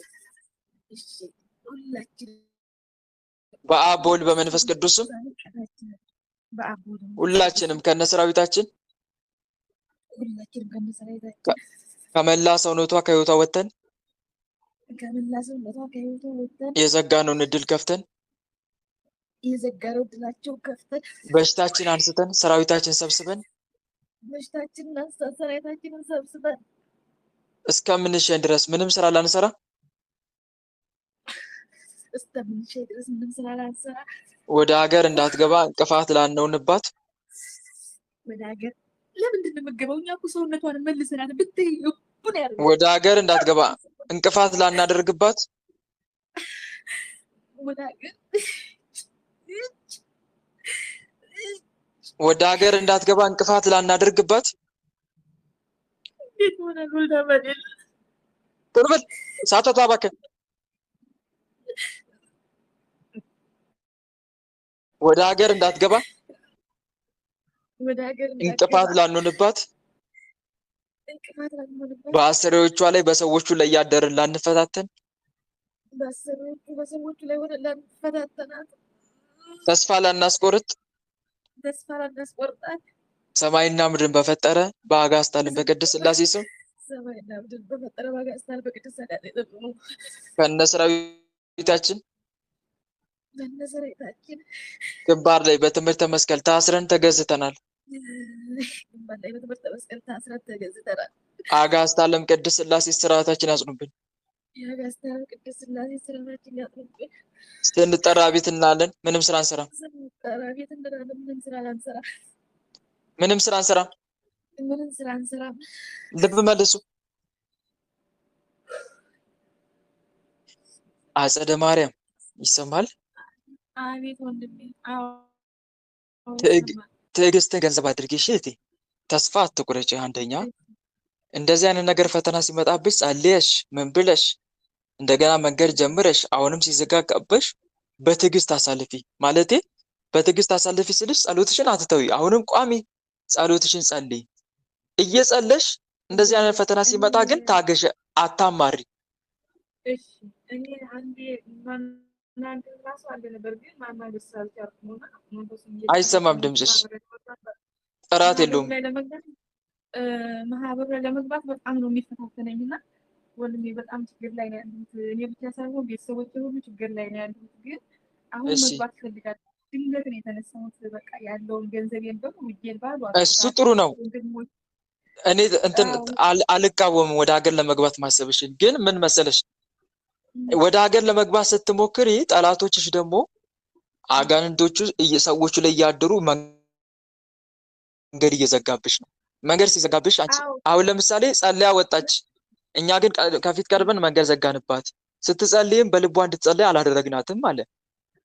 በአብ በወልድ በመንፈስ ቅዱስ ስም ሁላችንም ከነሰራዊታችን ከመላ ሰውነቷ ከህይወቷ ወጥተን የዘጋነውን እድል ከፍተን በሽታችን አንስተን ሰራዊታችን ሰብስበን እስከምንሸኝ ድረስ ምንም ስራ ላንሰራ ወደ ሀገር እንዳትገባ እንቅፋት ላንሆንባት ወደ ሀገር ለምንድን ነው የምትገባው? እኛ እኮ ሰውነቷን መልሰናል ብትይ እቡን ያደርጋል። ወደ ሀገር እንዳትገባ እንቅፋት ላናደርግባት ወደ ሀገር እንዳትገባ እንቅፋት ላናደርግባት እንዴት ሆነ ወልዳ ባደል ቶሎ በል ሳተቷ እባክህ ወደ ሀገር እንዳትገባ ወደ ሀገር እንቅፋት እንዳትገባ ላንሆንባት እንቅፋት ላንሆንባት በአሰሪዎቿ ላይ በሰዎቹ ላይ ያደርን ላንፈታተን በሰዎቹ ላይ ወደ ላንፈታተናት ተስፋ ላናስቆርጥ ተስፋ ላናስቆርጣት ሰማይና ምድርን በፈጠረ በአጋዕዝተ ዓለም በቅድስት ሥላሴ ስም ሰማይና ምድርን በፈጠረ በአጋዕዝተ ዓለም በቅድስት ሥላሴ ስም ከነሰራዊታችን በነሰራዊታችን ግንባር ላይ በትምህርተ መስቀል ታስረን ተገዝተናል። ግንባር ላይ በትምህርተ መስቀል ታስረን ተገዝተናል። አጋዕዝተ ዓለም ቅድስት ሥላሴ ስርዓታችን ያጽኑብን። የአጋዕዝተ ዓለም ቅድስት ሥላሴ ስርዓታችን ያጽኑብን። ስንጠራ ቤት እንላለን፣ ምንም ስራ አንሰራም። ስንጠራ ቤት እንላለን፣ ምንም ስራ አንሰራም። ምንም ስራ አንሰራም። ምንም ስራ አንሰራም። ልብ መልሱ። አጸደ ማርያም ይሰማል። አቤት ወንድሜ። አዎ ትዕግስትን ገንዘብ አድርጊ እህቴ። ተስፋ አትቁረጪ። አንደኛ እንደዚህ አይነት ነገር ፈተና ሲመጣብሽ ጸልየሽ ምን ብለሽ እንደገና መንገድ ጀምረሽ አሁንም ሲዘጋጋብሽ በትዕግስት አሳልፊ። ማለቴ በትዕግስት አሳልፊ ስልሽ ጸሎትሽን አትተዊ። አሁንም ቋሚ ጸሎትሽን ጸልይ። እየጸለሽ እንደዚህ አይነት ፈተና ሲመጣ ግን ታገሽ፣ አታማሪ። እሺ እኔ አንዴ ማናገር ራሱ አለ ነበር፣ ግን ማናገር ስላልቻልኩና አይሰማም ድምፅሽ፣ ጥራት የለውም። ማህበሩ ላይ ለመግባት በጣም ነው የሚፈታተነኝ እና ወንድሜ በጣም ችግር ላይ ነው ያሉት። እኔ ብቻ ሳይሆን ቤተሰቦቼ ሁሉ ችግር ላይ ነው ያሉት። ግን አሁን መግባት እፈልጋለሁ። ድንገት ነው የተነሳሁት። በቃ ያለውን ገንዘቤን በሙሉ ውዬን ባሉ እሱ ጥሩ ነው። እኔ እንትን አልቃወምም ወደ ሀገር ለመግባት ማሰብሽን። ግን ምን መሰለሽ ወደ ሀገር ለመግባት ስትሞክሪ ጠላቶችሽ ደግሞ አጋንንቶቹ ሰዎቹ ላይ እያደሩ መንገድ እየዘጋብሽ ነው። መንገድ ሲዘጋብሽ አንቺ አሁን ለምሳሌ ጸልያ ወጣች፣ እኛ ግን ከፊት ቀርበን መንገድ ዘጋንባት። ስትጸልይም በልቧ እንድትጸልይ አላደረግናትም አለ።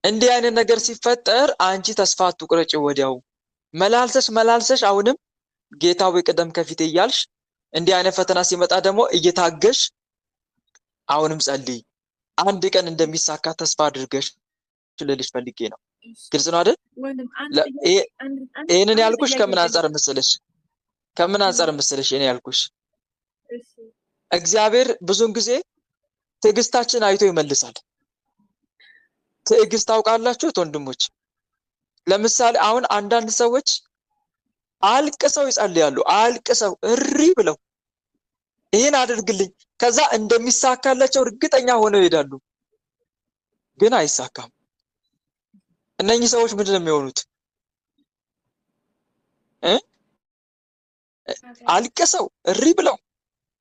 እንዲህ አይነት ነገር ሲፈጠር አንቺ ተስፋ አትቁረጪ። ወዲያው መላልሰሽ አሁንም ጌታ ወይ ቅደም ከፊቴ እያልሽ እንዲህ አይነት ፈተና ሲመጣ ደግሞ እየታገሽ አሁንም ጸልይ። አንድ ቀን እንደሚሳካ ተስፋ አድርገሽ ልልሽ ፈልጌ ነው። ግልጽ ነው አይደል? ይሄንን ያልኩሽ ከምን አንፃር መሰለሽ? እኔ ያልኩሽ እግዚአብሔር ብዙውን ጊዜ ትዕግስታችን አይቶ ይመልሳል። ትዕግስት ታውቃላችሁ ወንድሞች? ለምሳሌ አሁን አንዳንድ ሰዎች አልቅሰው ይጸልያሉ። አልቅሰው እሪ ብለው ይሄን አድርግልኝ፣ ከዛ እንደሚሳካላቸው እርግጠኛ ሆነው ይሄዳሉ። ግን አይሳካም። እነኚህ ሰዎች ምንድን ነው የሚሆኑት? አልቅሰው እሪ ብለው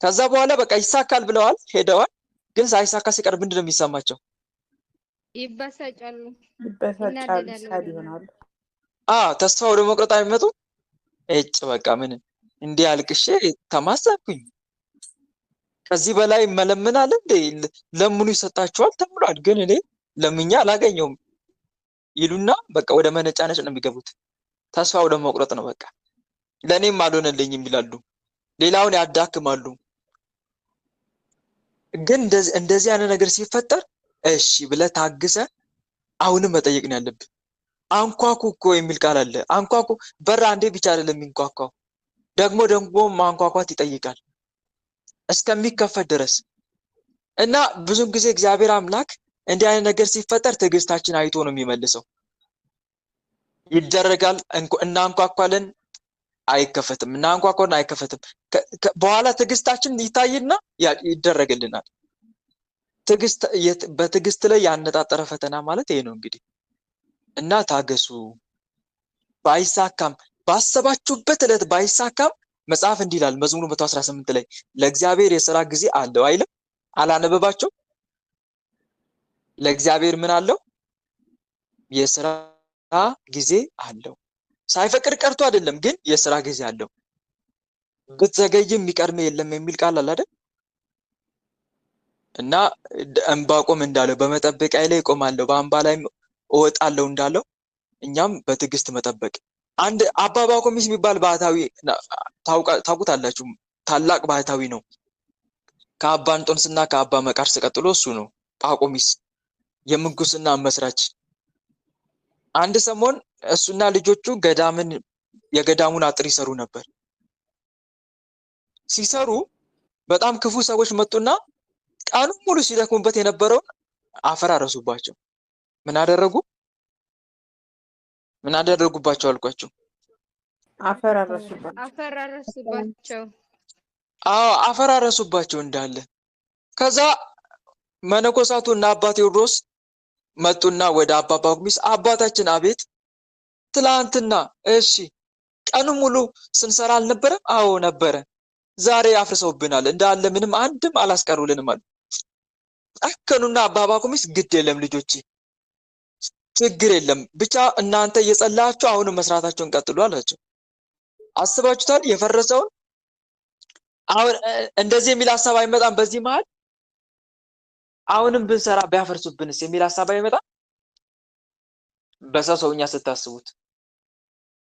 ከዛ በኋላ በቃ ይሳካል ብለዋል ሄደዋል። ግን ሳይሳካ ሲቀር ምንድን ነው የሚሰማቸው? ይበሳጫሉ፣ ሳድ ይሆናሉ። ተስፋ ወደ መቁረጥ አይመጡ። እጭ በቃ ምን እንዲህ አልቅሼ ተማጸንኩኝ፣ ከዚህ በላይ መለምናል እንዴ? ለምኑ ይሰጣችኋል ተብሏል፣ ግን እኔ ለምኛ አላገኘውም ይሉና በቃ ወደ መነጫነጭ ነው የሚገቡት። ተስፋ ወደ መቁረጥ ነው። በቃ ለእኔም አልሆነልኝም ይላሉ፣ ሌላውን ያዳክማሉ። ግን እንደዚህ አይነት ነገር ሲፈጠር እሺ ብለህ ታግሰህ አሁንም መጠየቅ ነው ያለብህ። አንኳኩ እኮ የሚል ቃል አለ። አንኳኩ በር አንዴ ብቻ አይደለም የሚንኳኳው፣ ደግሞ ማንኳኳት ይጠይቃል እስከሚከፈት ድረስ። እና ብዙም ጊዜ እግዚአብሔር አምላክ እንዲህ አይነት ነገር ሲፈጠር ትዕግስታችን አይቶ ነው የሚመልሰው። ይደረጋል፣ እናንኳኳለን፣ አይከፈትም፣ እናንኳኳለን፣ አይከፈትም። በኋላ ትዕግስታችን ይታይና ይደረግልናል። በትዕግስት ላይ ያነጣጠረ ፈተና ማለት ይሄ ነው እንግዲህ። እና ታገሱ። ባይሳካም ባሰባችሁበት ዕለት ባይሳካም መጽሐፍ እንዲህ ይላል መዝሙር 118 ላይ ለእግዚአብሔር የሥራ ጊዜ አለው አይልም? አላነበባቸው? ለእግዚአብሔር ምን አለው? የሥራ ጊዜ አለው። ሳይፈቅድ ቀርቶ አይደለም፣ ግን የሥራ ጊዜ አለው። ብትዘገይም የሚቀድም የለም የሚል ቃል አለ አይደል? እና ዕንባቆም እንዳለው በመጠበቂያ ላይ እቆማለሁ በአምባ ላይ እወጣለሁ እንዳለው እኛም በትዕግስት መጠበቅ። አንድ አባ ባቆሚስ የሚባል ባህታዊ ታውቁታላችሁ። ታላቅ ባህታዊ ነው። ከአባ እንጦንስና ከአባ መቃርስ ቀጥሎ እሱ ነው። ጳቆሚስ የምንኩስና መስራች አንድ ሰሞን እሱና ልጆቹ የገዳሙን አጥር ይሰሩ ነበር። ሲሰሩ በጣም ክፉ ሰዎች መጡና ቀኑን ሙሉ ሲደክሙበት የነበረውን አፈራረሱባቸው። ምን አደረጉባቸው አልኳቸው? አፈራረሱባቸው። አዎ አፈራረሱባቸው እንዳለ። ከዛ መነኮሳቱ እና አባ ቴዎድሮስ መጡና ወደ አባ ጳኩሚስ አባታችን አቤት፣ ትላንትና እሺ ቀኑን ሙሉ ስንሰራ አልነበረም? አዎ ነበረ። ዛሬ አፍርሰውብናል እንዳለ ምንም አንድም አላስቀሩልንም አሉ። አከኑና አባ ጳኩሚስ ግድ የለም ልጆቼ ችግር የለም ብቻ እናንተ እየጸለያችሁ አሁንም መስራታቸውን ቀጥሉ አላቸው። አስባችሁታል? የፈረሰውን አሁን እንደዚህ የሚል ሐሳብ አይመጣም? በዚህ መሃል አሁንም ብንሰራ ቢያፈርሱብንስ የሚል ሐሳብ አይመጣም? በሰውኛ ስታስቡት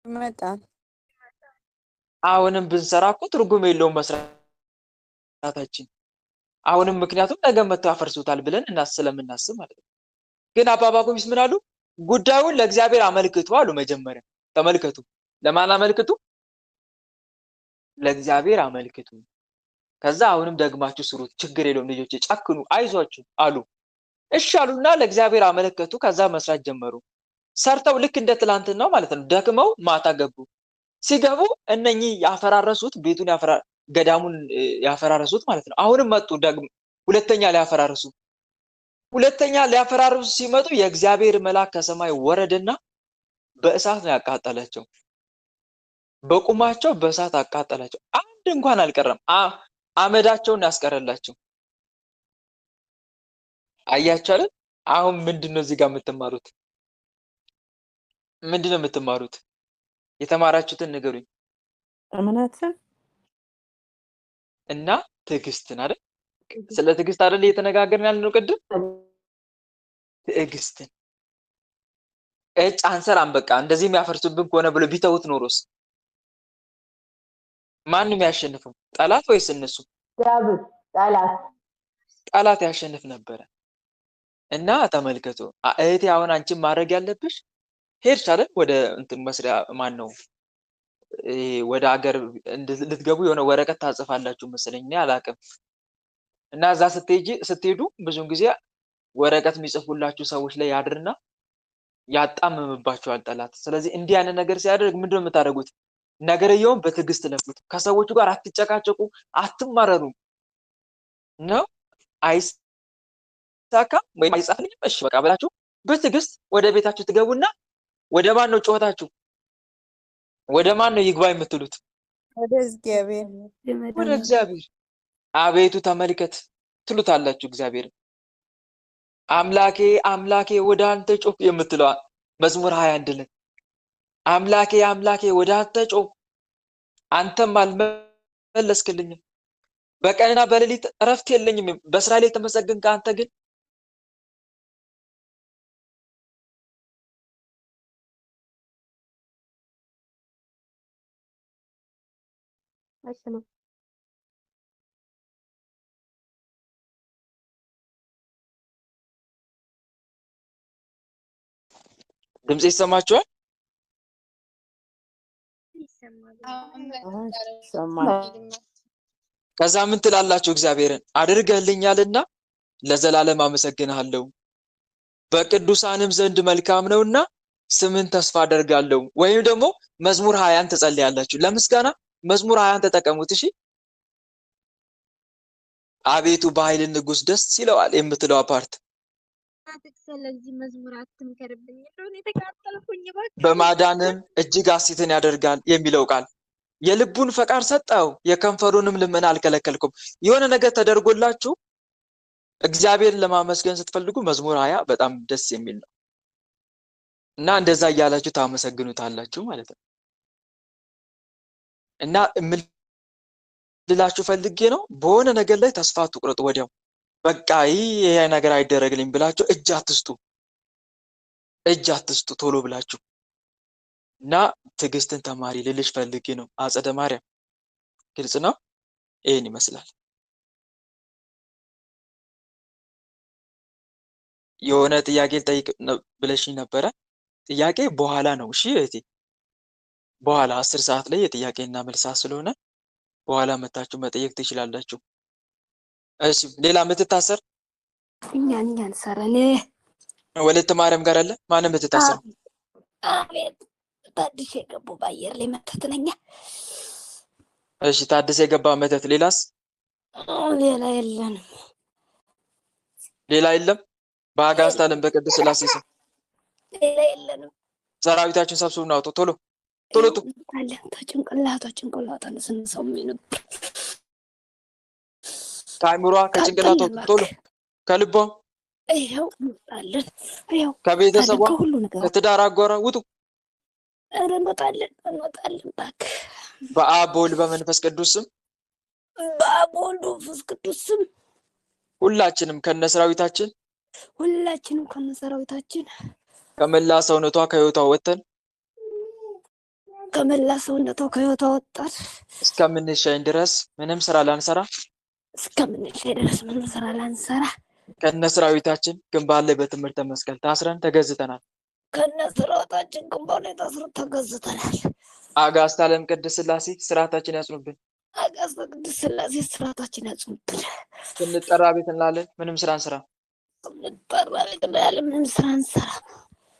ይመጣል። አሁንም ብንሰራ እኮ ትርጉም የለውም መስራታችን። አሁንም ምክንያቱም ነገ መተው ያፈርሱታል ብለን ስለምናስብ ማለት ነው። ግን አባ ጳኩሚስ ምን አሉ? ጉዳዩን ለእግዚአብሔር አመልክቱ አሉ። መጀመሪያ ተመልከቱ፣ ለማን አመልክቱ? ለእግዚአብሔር አመልክቱ። ከዛ አሁንም ደግማችሁ ስሩት፣ ችግር የለውም ልጆቼ ጨክኑ፣ አይዟችሁ አሉ። እሺ አሉና ለእግዚአብሔር አመለከቱ። ከዛ መስራት ጀመሩ። ሰርተው ልክ እንደ ትላንትናው ማለት ነው ደክመው ማታ ገቡ። ሲገቡ እነኚህ ያፈራረሱት ቤቱን ገዳሙን ያፈራረሱት ማለት ነው አሁንም መጡ ሁለተኛ ሊያፈራርሱ ሲመጡ የእግዚአብሔር መልአክ ከሰማይ ወረደና በእሳት ነው ያቃጠላቸው። በቁማቸው በእሳት አቃጠላቸው። አንድ እንኳን አልቀረም። አመዳቸውን ያስቀረላቸው። አያችሁ አይደል? አሁን ምንድነው እዚህ ጋር የምትማሩት? ምንድነው የምትማሩት? የተማራችሁትን ንገሩኝ። እምነትን እና ትዕግስትን አይደል? ስለ ትዕግስት አይደል እየተነጋገርን ያልነው ቅድም? ትዕግስትን አንሰራም በቃ እንደዚህ የሚያፈርሱብን ከሆነ ብሎ ቢተውት ኖሮስ ማንም ያሸንፈው? ጠላት ወይስ እነሱ? ጠላት ያሸንፍ ነበረ። እና ተመልከቱ እህቴ፣ አሁን አንቺም ማድረግ ያለብሽ ሄድሽ አይደል ወደ እንትን መስሪያ ማን ነው ወደ ሀገር ልትገቡ የሆነ ወረቀት ታጽፋላችሁ መሰለኝ፣ እኔ አላውቅም። እና እዛ ስትሄዱ ብዙን ጊዜ ወረቀት የሚጽፉላችሁ ሰዎች ላይ ያድርና ያጣምምባችኋል ጠላት። ስለዚህ እንዲህ አይነት ነገር ሲያደርግ ምንድነው የምታደርጉት? ነገርየውን በትዕግስት ለፉት። ከሰዎቹ ጋር አትጨቃጨቁ፣ አትማረሩ ነው። አይሳካም ወይም አይጻፍልኝም እሺ በቃ ብላችሁ በትዕግስት ወደ ቤታችሁ ትገቡና ወደ ማን ነው ጩኸታችሁ? ወደ ማን ነው ይግባ የምትሉት? ወደ እግዚአብሔር። ወደ እግዚአብሔር። አቤቱ ተመልከት ትሉታላችሁ እግዚአብሔር። አምላኬ አምላኬ ወደ አንተ ጮህ የምትለዋ መዝሙር 21 ላይ አምላኬ አምላኬ ወደ አንተ ጮህ አንተም አልመለስክልኝም፣ በቀንና በሌሊት እረፍት የለኝም። በእስራኤል የተመሰገንክ አንተ ግን ድምጽ ይሰማችኋል? ከዛ ምን ትላላችሁ? እግዚአብሔርን አድርገህልኛልና ለዘላለም አመሰግንሃለሁ፣ በቅዱሳንም ዘንድ መልካም ነውና ስምን ተስፋ አደርጋለሁ። ወይም ደግሞ መዝሙር 20 ትጸልያላችሁ። ለምስጋና መዝሙር 20 ተጠቀሙት። እሺ አቤቱ በኃይል ንጉስ ደስ ይለዋል የምትለው ፓርት ስለዚህ መዝሙር አትምከርብኝ እንደሆነ የተቃጠልኩኝ በማዳንም እጅግ ሐሴትን ያደርጋል የሚለው ቃል የልቡን ፈቃድ ሰጠው፣ የከንፈሩንም ልመና አልከለከልኩም። የሆነ ነገር ተደርጎላችሁ እግዚአብሔርን ለማመስገን ስትፈልጉ መዝሙር 20 በጣም ደስ የሚል ነው እና እንደዛ እያላችሁ ታመሰግኑታላችሁ ማለት ነው። እና ልላችሁ ፈልጌ ነው በሆነ ነገር ላይ ተስፋ አትቁረጡ። ወዲያው በቃ ይሄ ነገር አይደረግልኝ ብላችሁ እጅ አትስጡ ቶሎ ብላችሁ እና ትዕግስትን ተማሪ ልልሽ ፈልጌ ነው። አጸደ ማርያም ግልጽ ነው። ይሄን ይመስላል። የሆነ ጥያቄ ልጠይቅ ብለሽኝ ነበረ። ጥያቄ በኋላ ነው። እሺ እህቴ፣ በኋላ 10 ሰዓት ላይ የጥያቄና መልስ ስለሆነ በኋላ መታችሁ መጠየቅ ትችላላችሁ። እሺ ሌላ የምትታሰር እኛን ሰረኔ ወለተ ማርያም ጋር አለ። ማንም የምትታሰር? አቤት ታድሽ የገቡ በአየር ላይ መተት ነኛ። እሺ ታድስ የገባ መተት። ሌላስ? ሌላ የለንም። ሌላ የለም። በአጋዕዝተ ዓለም በቅድስት ሥላሴ ስም ሌላ የለንም። ሰራዊታችሁን ሰብስቡና አውጡ። ቶሎ ቶሎ ቱ አለን ጭንቅላቷን ስንሰው ነበር። ከአእምሯ ከጭንቅላቷ ቶሎ ከልቧ ይኸው እንወጣለን። ይኸው ከቤተሰቧ ከሁሉ ነገር ከትዳር አጓራ ውጡ። እንወጣለን እባክህ። በአብ በወልድ በመንፈስ ቅዱስ ስም በአብ በወልድ በመንፈስ ቅዱስ ስም ሁላችንም ከነሰራዊታችን ከመላ ሰውነቷ ከሕይወቷ ወጥተን ወጣት እስከምንሻኝ ድረስ ምንም ስራ ላንሰራ ከነሰራዊታችን ግንባር ላይ በትምህርተ መስቀል ታስረን ተገዝተናል። አጋዕዝተ ዓለም ቅድስት ሥላሴ ስርዓታችን ያጽኑብን። ስንጠራ ቤት እንላለን፣ ምንም ስራ እንሰራ።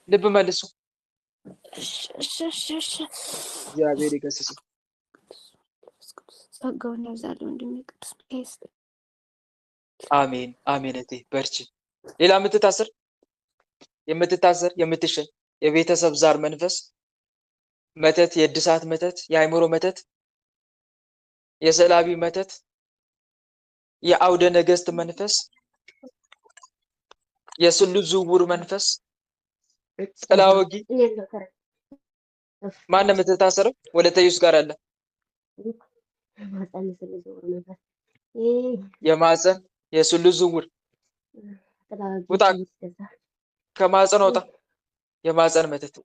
ልብ መልሱ። እግዚአብሔር ይገስጽ። ጸጋውን ያብዛል ወንድሜ ቅዱስ ሚካኤል። አሜን አሜን። እቴ በርቺ። ሌላ የምትሸኝ የቤተሰብ ዛር መንፈስ መተት፣ የእድሳት መተት፣ የአእምሮ መተት፣ የሰላቢ መተት፣ የአውደ ነገስት መንፈስ፣ የስሉት ዝውውር መንፈስ፣ ጥላ ወጊ ማን የምትታሰረው? ወለተ ኢየሱስ ጋር አለ። የማህፀን የስሉት ዝውውር ውጣ፣ ከማህፀን ወጣ። የማህፀን መተት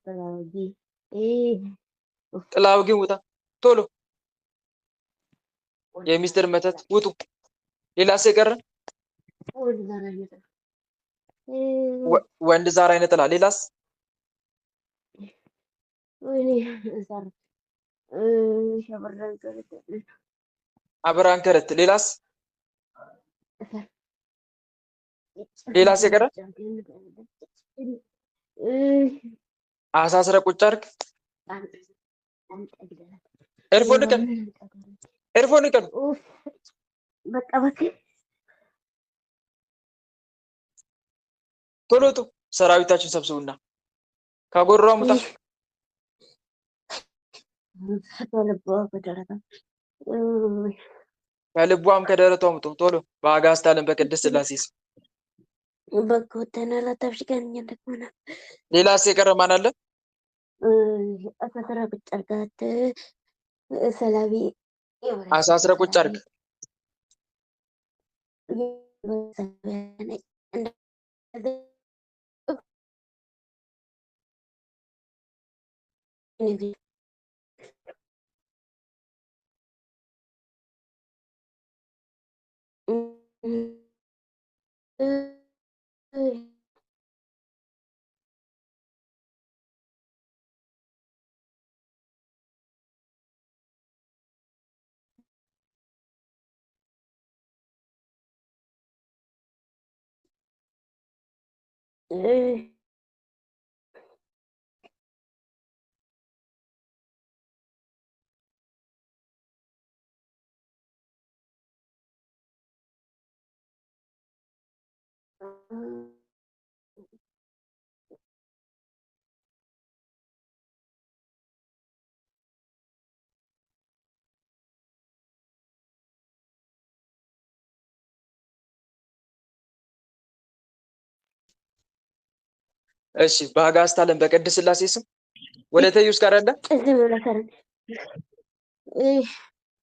ጥላ ወጊ ውጣ ቶሎ። የሚስጥር መተት ውጡ። ሌላስ የቀረ? ወንድ ዛር አይነ ጥላ። ሌላስ? አብራን ከረት። ሌላስ? ሌላስ የቀረ? አሳስረ ቁጭ አድርግ። ኤርፎን ንቀል። በቃ ቶሎ ቱ ሰራዊታችን ሰብስቡና ካጎሯ ሙጣ። ከልቧም ከደረቷ ሙጡ ቶሎ። በአጋዕዝተ ዓለም በቅድስት ሥላሴ ስም ሌላስ የቀረ ማን አለ? አሳስረ ቁጭ አድርግ። እሺ በአጋዕዝተ ዓለም በቅድስት ሥላሴ ስም ወለተ ኢየሱስ ጋር አለ።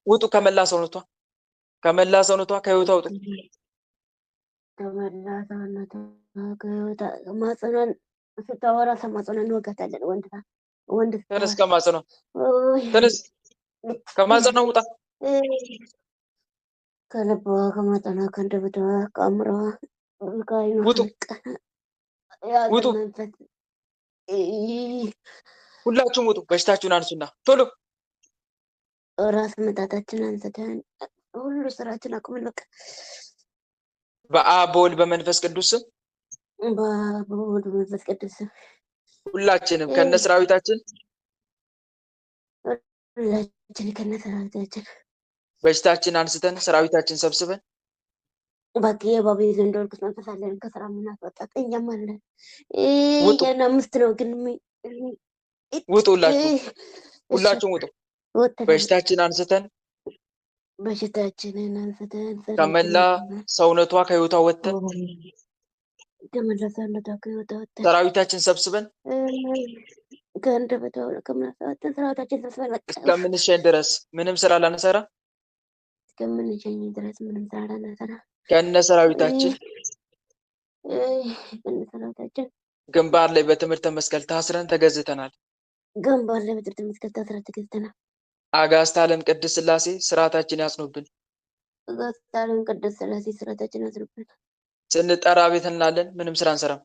ውጡ ከመላ ሰውነቷ ከሕይወቷ ውጡ። ማጸኗን ስታወራ ማጸኗን እንወጋታለን። ወንድ ተነስ፣ ከማጸኗ ተነስ፣ ከማጸኗ ውጣ። ከልቧ ከማጸኗ ከአንደበቷ ከአእምሯ ውጡ። ሁላችሁም ውጡ። በሽታችሁን አንሱና ቶሎ ራስ ምታታችን አንስተን ሁሉ ስራችን አቁመን በቃ በአብ በወልድ በመንፈስ ቅዱስ ስም በወልድ መንፈስ ቅዱስ ሁላችንም ከነሰራዊታችን ሁላችን ከነሰራዊታችን በሽታችን አንስተን ሰራዊታችን ሰብስበን በቃ የባቢ ዘንዶልኩስ መንፈስ አለን ከስራ ምናስወጣት እኛም አለን። ውጡ ገና 5 ነው ግን ውጡ። ሁላችሁም ውጡ። በሽታችን አንስተን በሽታችንን አንስተን ከመላ ሰውነቷ ከህይወቷ ወጥተን ከመላ ሰውነቷ ከህይወቷ ወጥተን ሰራዊታችን ሰብስበን ከእንደበታው ከመላሰዋትን ሰራዊታችን ሰብስበን በቃ እስከምንሸኝ ድረስ ምንም ስራ ላንሰራ እስከምንሸኝ ድረስ ምንም ስራ ላንሰራ ከነ ሰራዊታችን ግንባር ላይ በትምህርተ መስቀል ታስረን ተገዝተናል። ግንባር ላይ በትምህርተ መስቀል ታስረን ተገዝተናል። አጋዕዝተ ዓለም ቅድስት ሥላሴ ስርዓታችን ያጽኑብን። አጋዕዝተ ዓለም ቅድስት ሥላሴ ስርዓታችን ያጽኑብን። ስንጠራ ቤት እንላለን፣ ምንም ስራ አንሰራም።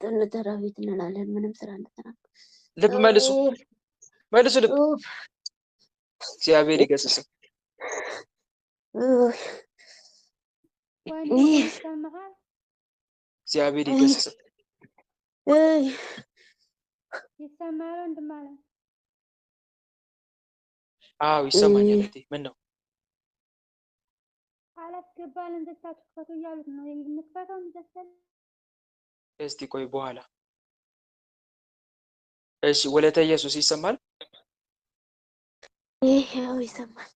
ስንጠራ ቤት እንላለን፣ ምንም ስራ አንሰራም። ልብ መልሱ፣ መልሱ ልብ። እግዚአብሔር ይገስጽ። እግዚአብሔር ይገስጽ። ይሰማል እንደማለ አዎ ይሰማኛል። ምን ነው አላስገባልን እንደታችሁ ፈቶ እያሉት ነው የምትፈታው እንደሰለ። እስቲ ቆይ በኋላ። እሺ ወለተ ኢየሱስ ይሰማል? ያው ይሰማል።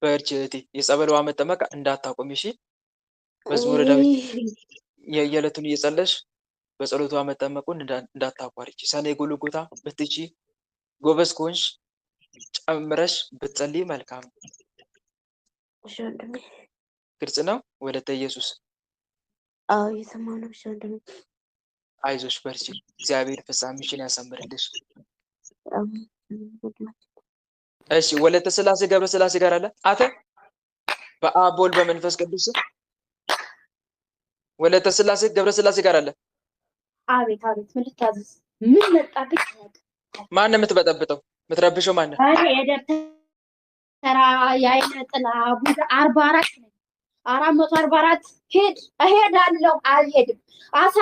በርቺ እህቴ፣ የጸበሏ መጠመቅ እንዳታቆሚ እሺ። መዝሙረ ዳዊት የየዕለቱን እየጸለሽ በጸሎቷ መጠመቁን እንዳታቋርጪ። ሰኔ ጎልጎታ ብትቺ ጎበዝ ከሆንሽ ጨምረሽ ብትጸልይ መልካም። እሺ ወንድሜ፣ ግልጽ ነው። ወለተ ኢየሱስ አዎ እየሰማሁ ነው። እሺ ወንድሜ፣ አይዞሽ በርቺ። እግዚአብሔር ፍጻሜሽን ያሳምርልሽ። እሺ ወለተ ሥላሴ ገብረ ሥላሴ ጋር አለ አተ በአብ በወልድ በመንፈስ ቅዱስ ወለተ ሥላሴ ገብረ ሥላሴ ጋር አለ። አቤት አቤት፣ ምን ልታዘዝ? ምን መጣብኝ? ማን የምትበጠብጠው? የምትረብሸው ማን ነው? እኔ የደብተራ የአይነ ጥላ ቡዳ 44 ነኝ። 444 እሄዳለሁ። አልሄድም። አሳ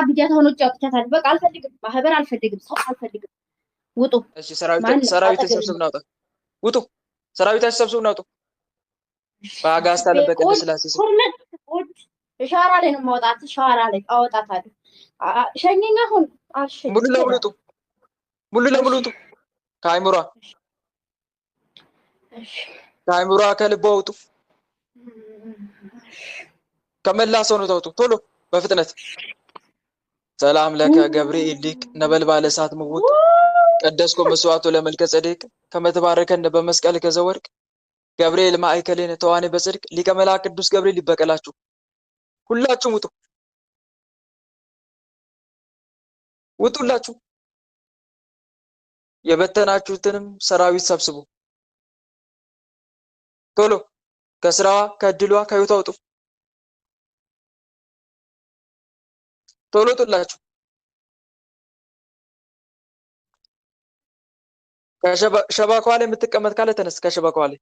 ብጃት ሆኖ ጫውተታል። በቃ አልፈልግም። ማህበር አልፈልግም። ሰው አልፈልግም። ውጡ። እሺ ሰራዊት ሰብስቡና ውጡ። ውጡ። ሰራዊት ሰብስቡና ውጡ። በአጋዕዝተ ዓለም በቅድስት ሥላሴ ስም ሻራ ላይ ነው ማውጣት። ሻራ ላይ አወጣታለሁ። ሸኘኝ። አሁን አልሸኝ። ሙሉ ለሙሉ ውጡ። ሙሉ ለሙሉ ውጡ። ከአይምሯ ከልቧ ውጡ። ከመላ ሰውነቷ ውጡ። ቶሎ በፍጥነት። ሰላም ለከ ገብርኤል ሊቅ ነበልባለ እሳት ምውት ቀደስኮ መስዋዕቱ ለመልከ ጼዴቅ ከመትባረከነ በመስቀል ከዘወርቅ ገብርኤል ማእከሌነ ተዋኔ በጽድቅ ሊቀ መላእክት ቅዱስ ገብርኤል ይበቀላችሁ። ሁላችሁም ውጡ። ውጡላችሁ። የበተናችሁትንም ሰራዊት ሰብስቡ። ቶሎ ከስራዋ ከእድሏ ከህይወቷ ውጡ። ቶሎ ውጡላችሁ። ከሸባካዋ ላይ የምትቀመጥ ካለ ተነስ። ከሸባካዋ ላይ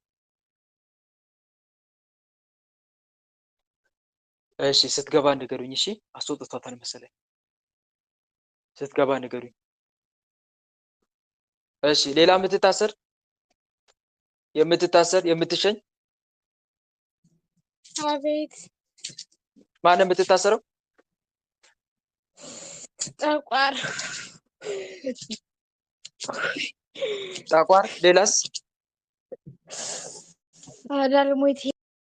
እሺ። ስትገባ ንገሩኝ። እሺ አስወጥቷታል መሰለኝ። ስትገባ ንገሩኝ። እሺ ሌላ የምትሸኝ አቤት። ማን የምትታሰረው? ጠቋር። ሌላስ? አዳልሞት